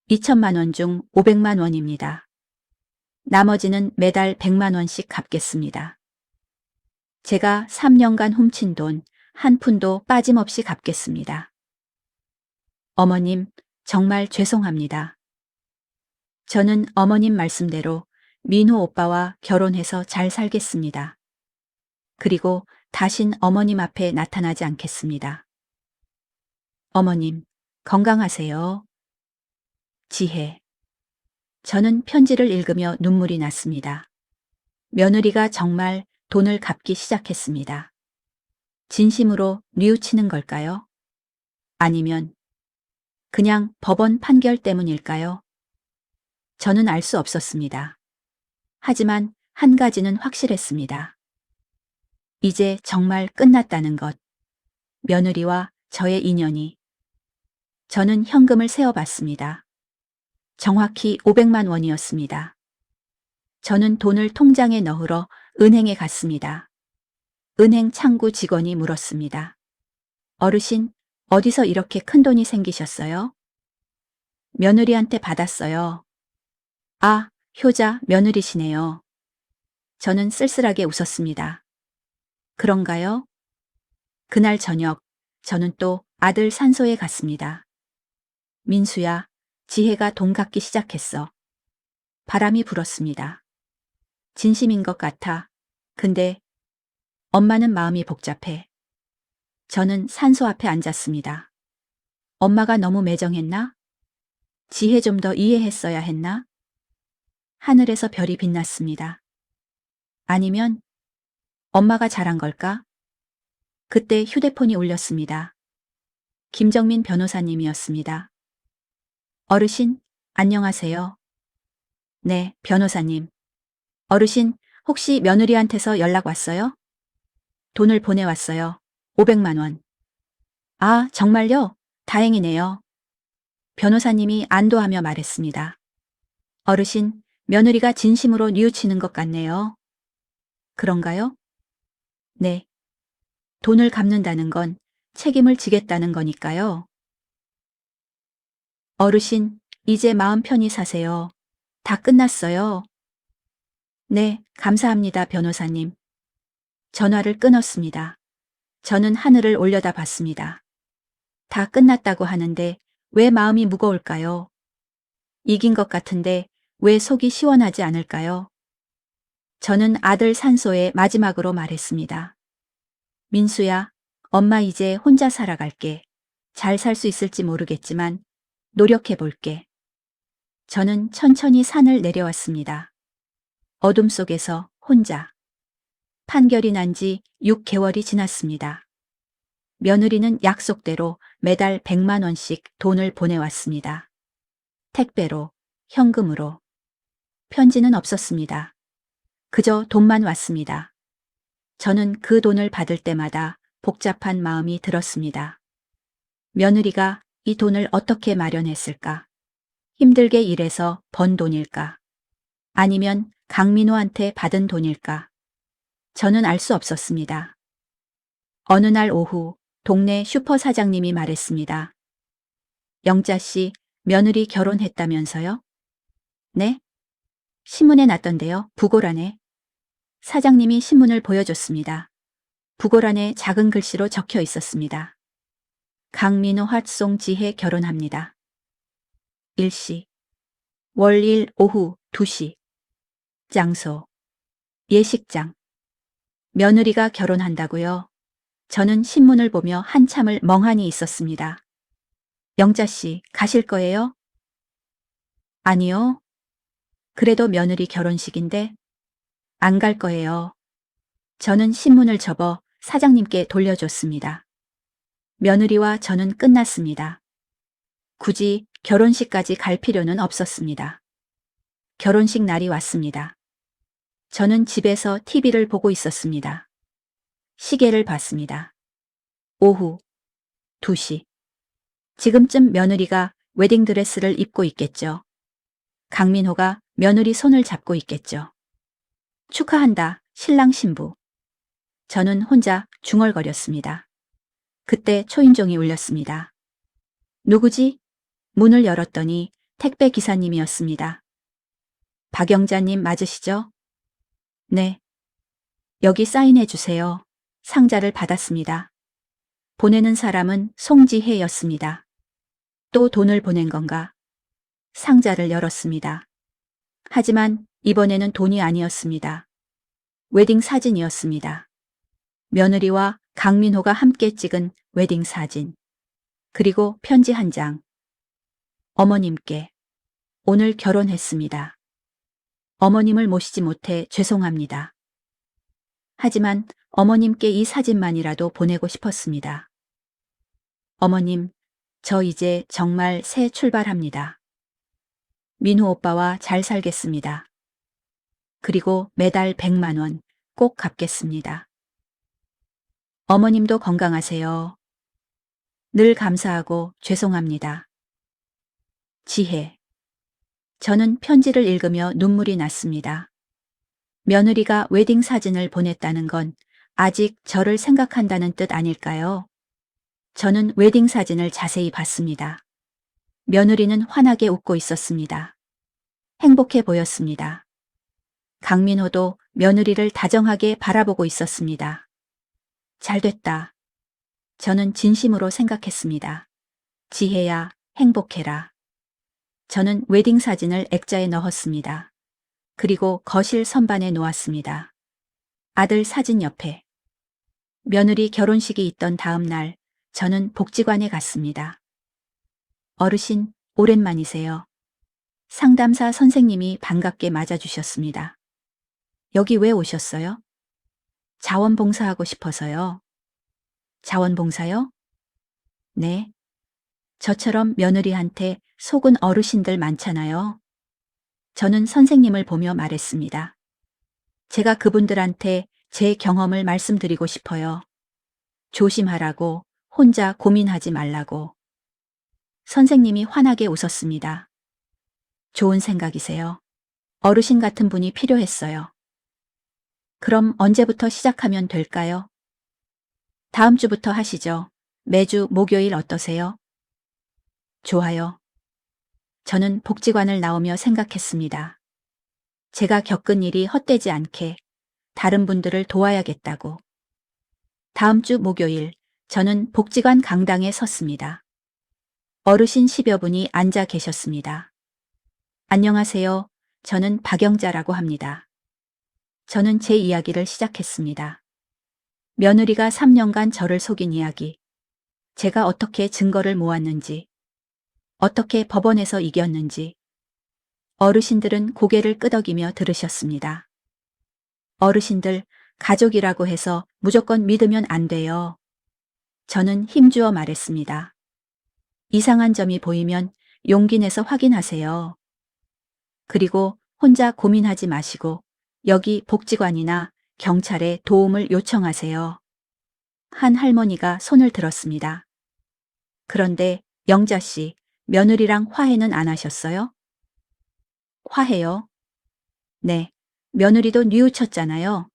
A: 2천만 원 중 500만 원입니다. 나머지는 매달 100만 원씩 갚겠습니다. 제가 3년간 훔친 돈 한 푼도 빠짐없이 갚겠습니다. 어머님, 정말 죄송합니다. 저는 어머님 말씀대로 민호 오빠와 결혼해서 잘 살겠습니다. 그리고 다신 어머님 앞에 나타나지 않겠습니다. 어머님, 건강하세요. 지혜. 저는 편지를 읽으며 눈물이 났습니다. 며느리가 정말 돈을 갚기 시작했습니다. 진심으로 뉘우치는 걸까요? 아니면 그냥 법원 판결 때문일까요? 저는 알 수 없었습니다. 하지만 한 가지는 확실했습니다. 이제 정말 끝났다는 것. 며느리와 저의 인연이. 저는 현금을 세어봤습니다. 정확히 500만 원이었습니다. 저는 돈을 통장에 넣으러 은행에 갔습니다. 은행 창구 직원이 물었습니다. 어르신, 어디서 이렇게 큰 돈이 생기셨어요? 며느리한테 받았어요. 아, 효자 며느리시네요. 저는 쓸쓸하게 웃었습니다. 그런가요? 그날 저녁, 저는 또 아들 산소에 갔습니다. 민수야, 지혜가 돈 갚기 시작했어. 바람이 불었습니다. 진심인 것 같아. 근데 엄마는 마음이 복잡해. 저는 산소 앞에 앉았습니다. 엄마가 너무 매정했나? 지혜 좀 더 이해했어야 했나? 하늘에서 별이 빛났습니다. 아니면 엄마가 잘한 걸까? 그때 휴대폰이 울렸습니다. 김정민 변호사님이었습니다. 어르신, 안녕하세요. 네, 변호사님. 어르신, 혹시 며느리한테서 연락 왔어요? 돈을 보내왔어요. 500만 원. 아, 정말요? 다행이네요. 변호사님이 안도하며 말했습니다. 어르신, 며느리가 진심으로 뉘우치는 것 같네요. 그런가요? 네. 돈을 갚는다는 건 책임을 지겠다는 거니까요. 어르신, 이제 마음 편히 사세요. 다 끝났어요. 네, 감사합니다, 변호사님. 전화를 끊었습니다. 저는 하늘을 올려다봤습니다. 다 끝났다고 하는데 왜 마음이 무거울까요? 이긴 것 같은데 왜 속이 시원하지 않을까요? 저는 아들 산소에 마지막으로 말했습니다. 민수야, 엄마 이제 혼자 살아갈게. 잘 살 수 있을지 모르겠지만 노력해 볼게. 저는 천천히 산을 내려왔습니다. 어둠 속에서 혼자. 판결이 난 지 6개월이 지났습니다. 며느리는 약속대로 매달 100만 원씩 돈을 보내왔습니다. 택배로, 현금으로. 편지는 없었습니다. 그저 돈만 왔습니다. 저는 그 돈을 받을 때마다 복잡한 마음이 들었습니다. 며느리가 이 돈을 어떻게 마련했을까? 힘들게 일해서 번 돈일까? 아니면 강민호한테 받은 돈일까? 저는 알 수 없었습니다. 어느 날 오후 동네 슈퍼 사장님이 말했습니다. 영자 씨, 며느리 결혼했다면서요? 네? 신문에 났던데요. 부고란에. 사장님이 신문을 보여줬습니다. 부고란에 작은 글씨로 적혀 있었습니다. 강민호 핫송 지혜 결혼합니다. 일시. 월 1 오후 2시. 장소. 예식장. 며느리가 결혼한다고요? 저는 신문을 보며 한참을 멍하니 있었습니다. 영자 씨, 가실 거예요? 아니요. 그래도 며느리 결혼식인데 안 갈 거예요. 저는 신문을 접어 사장님께 돌려줬습니다. 며느리와 저는 끝났습니다. 굳이 결혼식까지 갈 필요는 없었습니다. 결혼식 날이 왔습니다. 저는 집에서 TV를 보고 있었습니다. 시계를 봤습니다. 오후 2시. 지금쯤 며느리가 웨딩드레스를 입고 있겠죠. 강민호가 며느리 손을 잡고 있겠죠. 축하한다, 신랑 신부. 저는 혼자 중얼거렸습니다. 그때 초인종이 울렸습니다. 누구지? 문을 열었더니 택배 기사님이었습니다. 박영자님 맞으시죠? 네. 여기 사인해 주세요. 상자를 받았습니다. 보내는 사람은 송지혜였습니다. 또 돈을 보낸 건가? 상자를 열었습니다. 하지만 이번에는 돈이 아니었습니다. 웨딩 사진이었습니다. 며느리와 강민호가 함께 찍은 웨딩 사진. 그리고 편지 한 장. 어머님께. 오늘 결혼했습니다. 어머님을 모시지 못해 죄송합니다. 하지만 어머님께 이 사진만이라도 보내고 싶었습니다. 어머님, 저 이제 정말 새 출발합니다. 민호 오빠와 잘 살겠습니다. 그리고 매달 100만 원 꼭 갚겠습니다. 어머님도 건강하세요. 늘 감사하고 죄송합니다. 지혜. 저는 편지를 읽으며 눈물이 났습니다. 며느리가 웨딩 사진을 보냈다는 건 아직 저를 생각한다는 뜻 아닐까요? 저는 웨딩 사진을 자세히 봤습니다. 며느리는 환하게 웃고 있었습니다. 행복해 보였습니다. 강민호도 며느리를 다정하게 바라보고 있었습니다. 잘됐다. 저는 진심으로 생각했습니다. 지혜야, 행복해라. 저는 웨딩 사진을 액자에 넣었습니다. 그리고 거실 선반에 놓았습니다. 아들 사진 옆에. 며느리 결혼식이 있던 다음 날, 저는 복지관에 갔습니다. 어르신, 오랜만이세요. 상담사 선생님이 반갑게 맞아주셨습니다. 여기 왜 오셨어요? 자원봉사하고 싶어서요. 자원봉사요? 네. 저처럼 며느리한테 속은 어르신들 많잖아요. 저는 선생님을 보며 말했습니다. 제가 그분들한테 제 경험을 말씀드리고 싶어요. 조심하라고, 혼자 고민하지 말라고. 선생님이 환하게 웃었습니다. 좋은 생각이세요. 어르신 같은 분이 필요했어요. 그럼 언제부터 시작하면 될까요? 다음 주부터 하시죠. 매주 목요일 어떠세요? 좋아요. 저는 복지관을 나오며 생각했습니다. 제가 겪은 일이 헛되지 않게 다른 분들을 도와야겠다고. 다음 주 목요일 저는 복지관 강당에 섰습니다. 어르신 10여 분이 앉아 계셨습니다. 안녕하세요. 저는 박영자라고 합니다. 저는 제 이야기를 시작했습니다. 며느리가 3년간 저를 속인 이야기. 제가 어떻게 증거를 모았는지, 어떻게 법원에서 이겼는지. 어르신들은 고개를 끄덕이며 들으셨습니다. 어르신들, 가족이라고 해서 무조건 믿으면 안 돼요. 저는 힘주어 말했습니다. 이상한 점이 보이면 용기 내서 확인하세요. 그리고 혼자 고민하지 마시고 여기 복지관이나 경찰에 도움을 요청하세요. 한 할머니가 손을 들었습니다. 그런데 영자 씨, 며느리랑 화해는 안 하셨어요? 화해요? 네, 며느리도 뉘우쳤잖아요.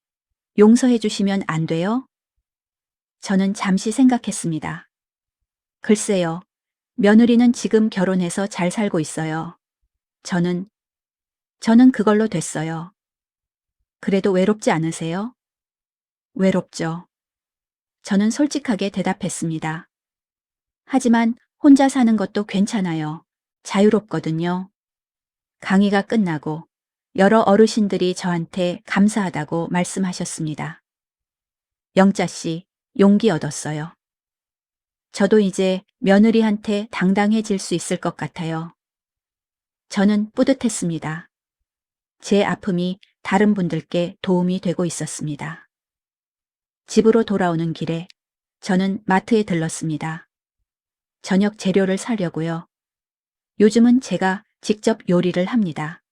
A: 용서해 주시면 안 돼요? 저는 잠시 생각했습니다. 글쎄요, 며느리는 지금 결혼해서 잘 살고 있어요. 저는 그걸로 됐어요. 그래도 외롭지 않으세요? 외롭죠. 저는 솔직하게 대답했습니다. 하지만 혼자 사는 것도 괜찮아요. 자유롭거든요. 강의가 끝나고 여러 어르신들이 저한테 감사하다고 말씀하셨습니다. 영자 씨, 용기 얻었어요. 저도 이제 며느리한테 당당해질 수 있을 것 같아요. 저는 뿌듯했습니다. 제 아픔이 다른 분들께 도움이 되고 있었습니다. 집으로 돌아오는 길에 저는 마트에 들렀습니다. 저녁 재료를 사려고요. 요즘은 제가 직접 요리를 합니다.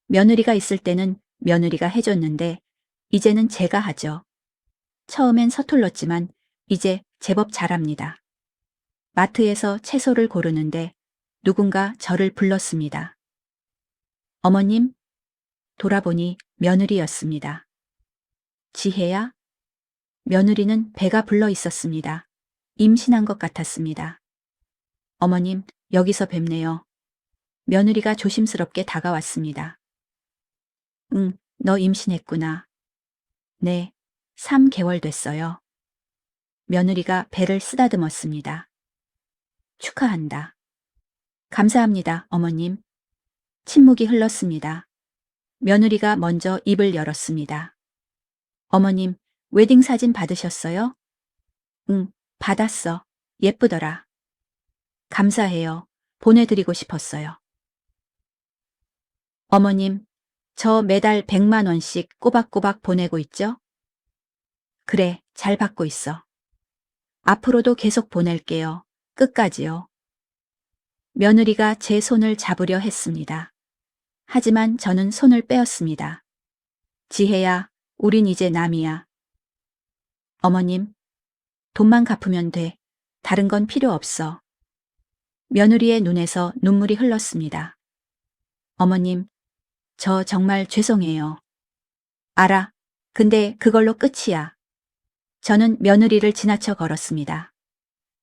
A: 며느리가 있을 때는 며느리가 해줬는데 이제는 제가 하죠. 처음엔 서툴렀지만 이제 제법 잘합니다. 마트에서 채소를 고르는데 누군가 저를 불렀습니다. 어머님, 돌아보니 며느리였습니다. 지혜야? 며느리는 배가 불러 있었습니다. 임신한 것 같았습니다. 어머님, 여기서 뵙네요. 며느리가 조심스럽게 다가왔습니다. 응, 너 임신했구나. 네, 3개월 됐어요. 며느리가 배를 쓰다듬었습니다. 축하한다. 감사합니다, 어머님. 침묵이 흘렀습니다. 며느리가 먼저 입을 열었습니다. 어머님, 웨딩 사진 받으셨어요? 응, 받았어. 예쁘더라. 감사해요. 보내드리고 싶었어요. 어머님, 저 매달 100만 원씩 꼬박꼬박 보내고 있죠? 그래, 잘 받고 있어. 앞으로도 계속 보낼게요. 끝까지요. 며느리가 제 손을 잡으려 했습니다. 하지만 저는 손을 빼었습니다. 지혜야, 우린 이제 남이야. 어머님, 돈만 갚으면 돼. 다른 건 필요 없어. 며느리의 눈에서 눈물이 흘렀습니다. 어머님, 저 정말 죄송해요. 알아. 근데 그걸로 끝이야. 저는 며느리를 지나쳐 걸었습니다.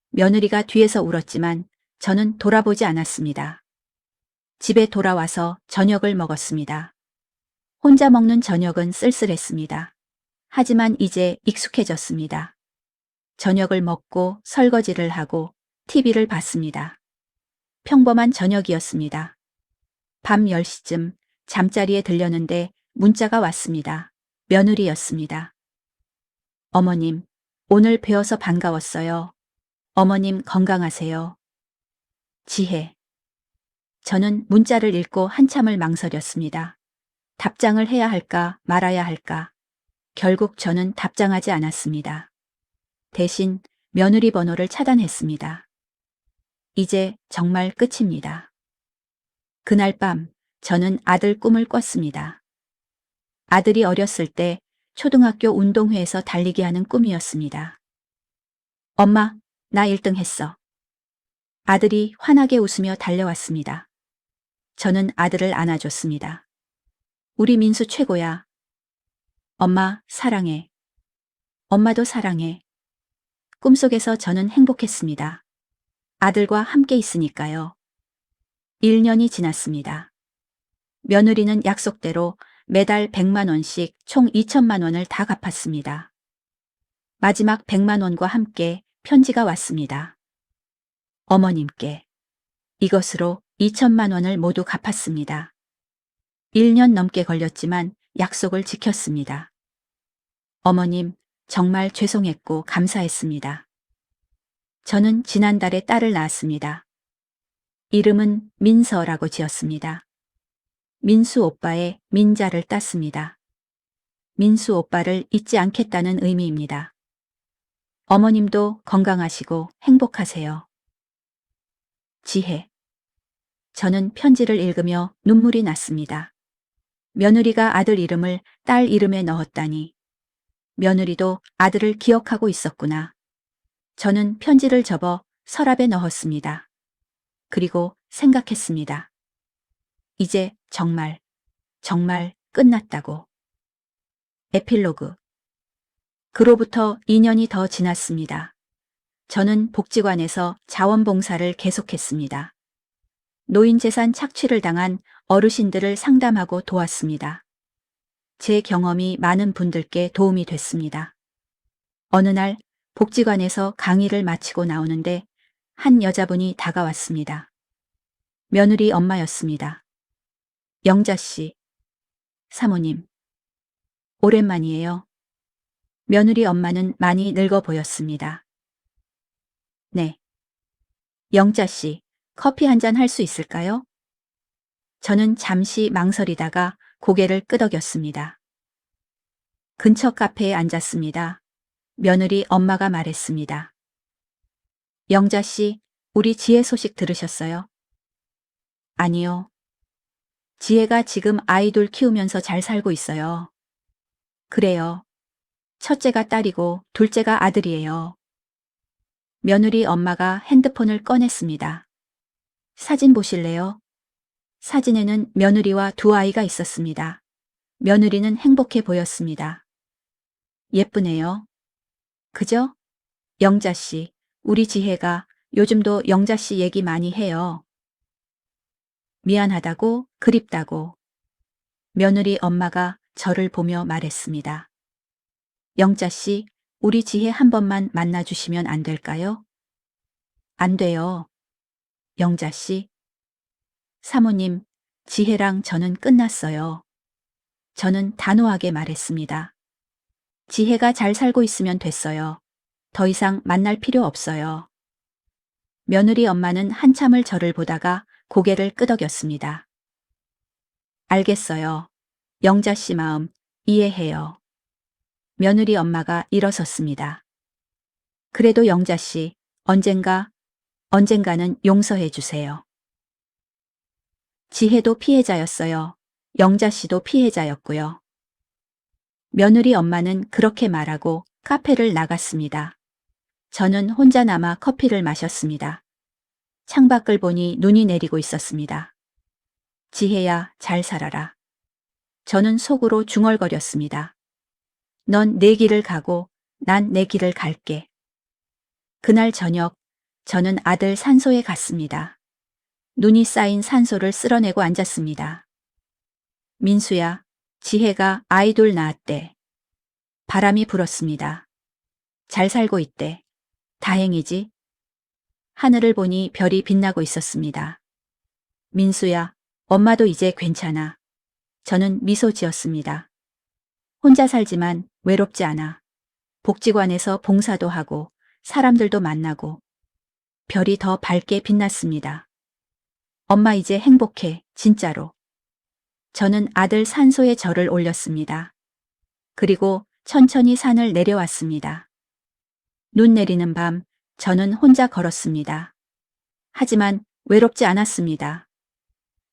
A: 며느리가 뒤에서 울었지만 저는 돌아보지 않았습니다. 집에 돌아와서 저녁을 먹었습니다. 혼자 먹는 저녁은 쓸쓸했습니다. 하지만 이제 익숙해졌습니다. 저녁을 먹고 설거지를 하고 TV를 봤습니다. 평범한 저녁이었습니다. 밤 10시쯤 잠자리에 들렸는데 문자가 왔습니다. 며느리였습니다. 어머님, 오늘 뵈어서 반가웠어요. 어머님 건강하세요. 지혜. 저는 문자를 읽고 한참을 망설였습니다. 답장을 해야 할까 말아야 할까. 결국 저는 답장하지 않았습니다. 대신 며느리 번호를 차단했습니다. 이제 정말 끝입니다. 그날 밤 저는 아들 꿈을 꿨습니다. 아들이 어렸을 때 초등학교 운동회에서 달리기 하는 꿈이었습니다. 엄마, 나 1등 했어. 아들이 환하게 웃으며 달려왔습니다. 저는 아들을 안아줬습니다. 우리 민수 최고야. 엄마, 사랑해. 엄마도 사랑해. 꿈속에서 저는 행복했습니다. 아들과 함께 있으니까요. 1년이 지났습니다. 며느리는 약속대로 매달 100만 원씩 총 2천만 원을 다 갚았습니다. 마지막 100만 원과 함께 편지가 왔습니다. 어머님께. 이것으로 2천만 원을 모두 갚았습니다. 1년 넘게 걸렸지만 약속을 지켰습니다. 어머님, 정말 죄송했고 감사했습니다. 저는 지난달에 딸을 낳았습니다. 이름은 민서라고 지었습니다. 민수 오빠의 민자를 땄습니다. 민수 오빠를 잊지 않겠다는 의미입니다. 어머님도 건강하시고 행복하세요. 지혜. 저는 편지를 읽으며 눈물이 났습니다. 며느리가 아들 이름을 딸 이름에 넣었다니. 며느리도 아들을 기억하고 있었구나. 저는 편지를 접어 서랍에 넣었습니다. 그리고 생각했습니다. 이제 정말 끝났다고. 에필로그. 그로부터 2년이 더 지났습니다. 저는 복지관에서 자원봉사를 계속했습니다. 노인재산 착취를 당한 어르신들을 상담하고 도왔습니다. 제 경험이 많은 분들께 도움이 됐습니다. 어느 날 복지관에서 강의를 마치고 나오는데 한 여자분이 다가왔습니다. 며느리 엄마였습니다. 영자 씨. 사모님. 오랜만이에요. 며느리 엄마는 많이 늙어 보였습니다. 네. 영자 씨, 커피 한 잔 할 수 있을까요? 저는 잠시 망설이다가 고개를 끄덕였습니다. 근처 카페에 앉았습니다. 며느리 엄마가 말했습니다. 영자 씨, 우리 지혜 소식 들으셨어요? 아니요. 지혜가 지금 아이돌 키우면서 잘 살고 있어요. 그래요. 첫째가 딸이고 둘째가 아들이에요. 며느리 엄마가 핸드폰을 꺼냈습니다. 사진 보실래요? 사진에는 며느리와 두 아이가 있었습니다. 며느리는 행복해 보였습니다. 예쁘네요. 그죠? 영자 씨, 우리 지혜가 요즘도 영자 씨 얘기 많이 해요. 미안하다고, 그립다고. 며느리 엄마가 저를 보며 말했습니다. 영자 씨, 우리 지혜 한 번만 만나주시면 안 될까요? 안 돼요. 영자 씨. 사모님, 지혜랑 저는 끝났어요. 저는 단호하게 말했습니다. 지혜가 잘 살고 있으면 됐어요. 더 이상 만날 필요 없어요. 며느리 엄마는 한참을 저를 보다가 고개를 끄덕였습니다. 알겠어요. 영자 씨 마음 이해해요. 며느리 엄마가 일어섰습니다. 그래도 영자 씨, 언젠가는 용서해 주세요. 지혜도 피해자였어요. 영자 씨도 피해자였고요. 며느리 엄마는 그렇게 말하고 카페를 나갔습니다. 저는 혼자 남아 커피를 마셨습니다. 창밖을 보니 눈이 내리고 있었습니다. 지혜야, 잘 살아라. 저는 속으로 중얼거렸습니다. 넌 내 길을 가고 난 내 길을 갈게. 그날 저녁, 저는 아들 산소에 갔습니다. 눈이 쌓인 산소를 쓸어내고 앉았습니다. 민수야, 지혜가 아이돌 낳았대. 바람이 불었습니다. 잘 살고 있대. 다행이지. 하늘을 보니 별이 빛나고 있었습니다. 민수야, 엄마도 이제 괜찮아. 저는 미소 지었습니다. 혼자 살지만 외롭지 않아. 복지관에서 봉사도 하고 사람들도 만나고 별이 더 밝게 빛났습니다. 엄마 이제 행복해, 진짜로. 저는 아들 산소에 절을 올렸습니다. 그리고 천천히 산을 내려왔습니다. 눈 내리는 밤, 저는 혼자 걸었습니다. 하지만 외롭지 않았습니다.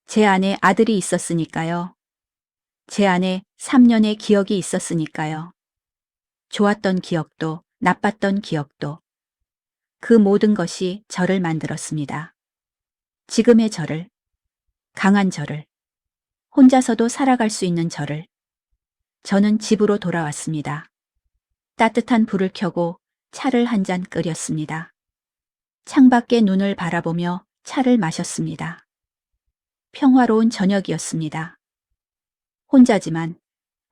A: 제 안에 아들이 있었으니까요. 제 안에 3년의 기억이 있었으니까요. 좋았던 기억도, 나빴던 기억도. 그 모든 것이 저를 만들었습니다. 지금의 저를, 강한 저를, 혼자서도 살아갈 수 있는 저를. 저는 집으로 돌아왔습니다. 따뜻한 불을 켜고 차를 한 잔 끓였습니다. 창밖에 눈을 바라보며 차를 마셨습니다. 평화로운 저녁이었습니다. 혼자지만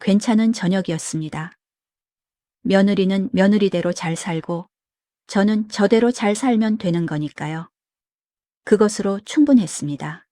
A: 괜찮은 저녁이었습니다. 며느리는 며느리대로 잘 살고 저는 저대로 잘 살면 되는 거니까요. 그것으로 충분했습니다.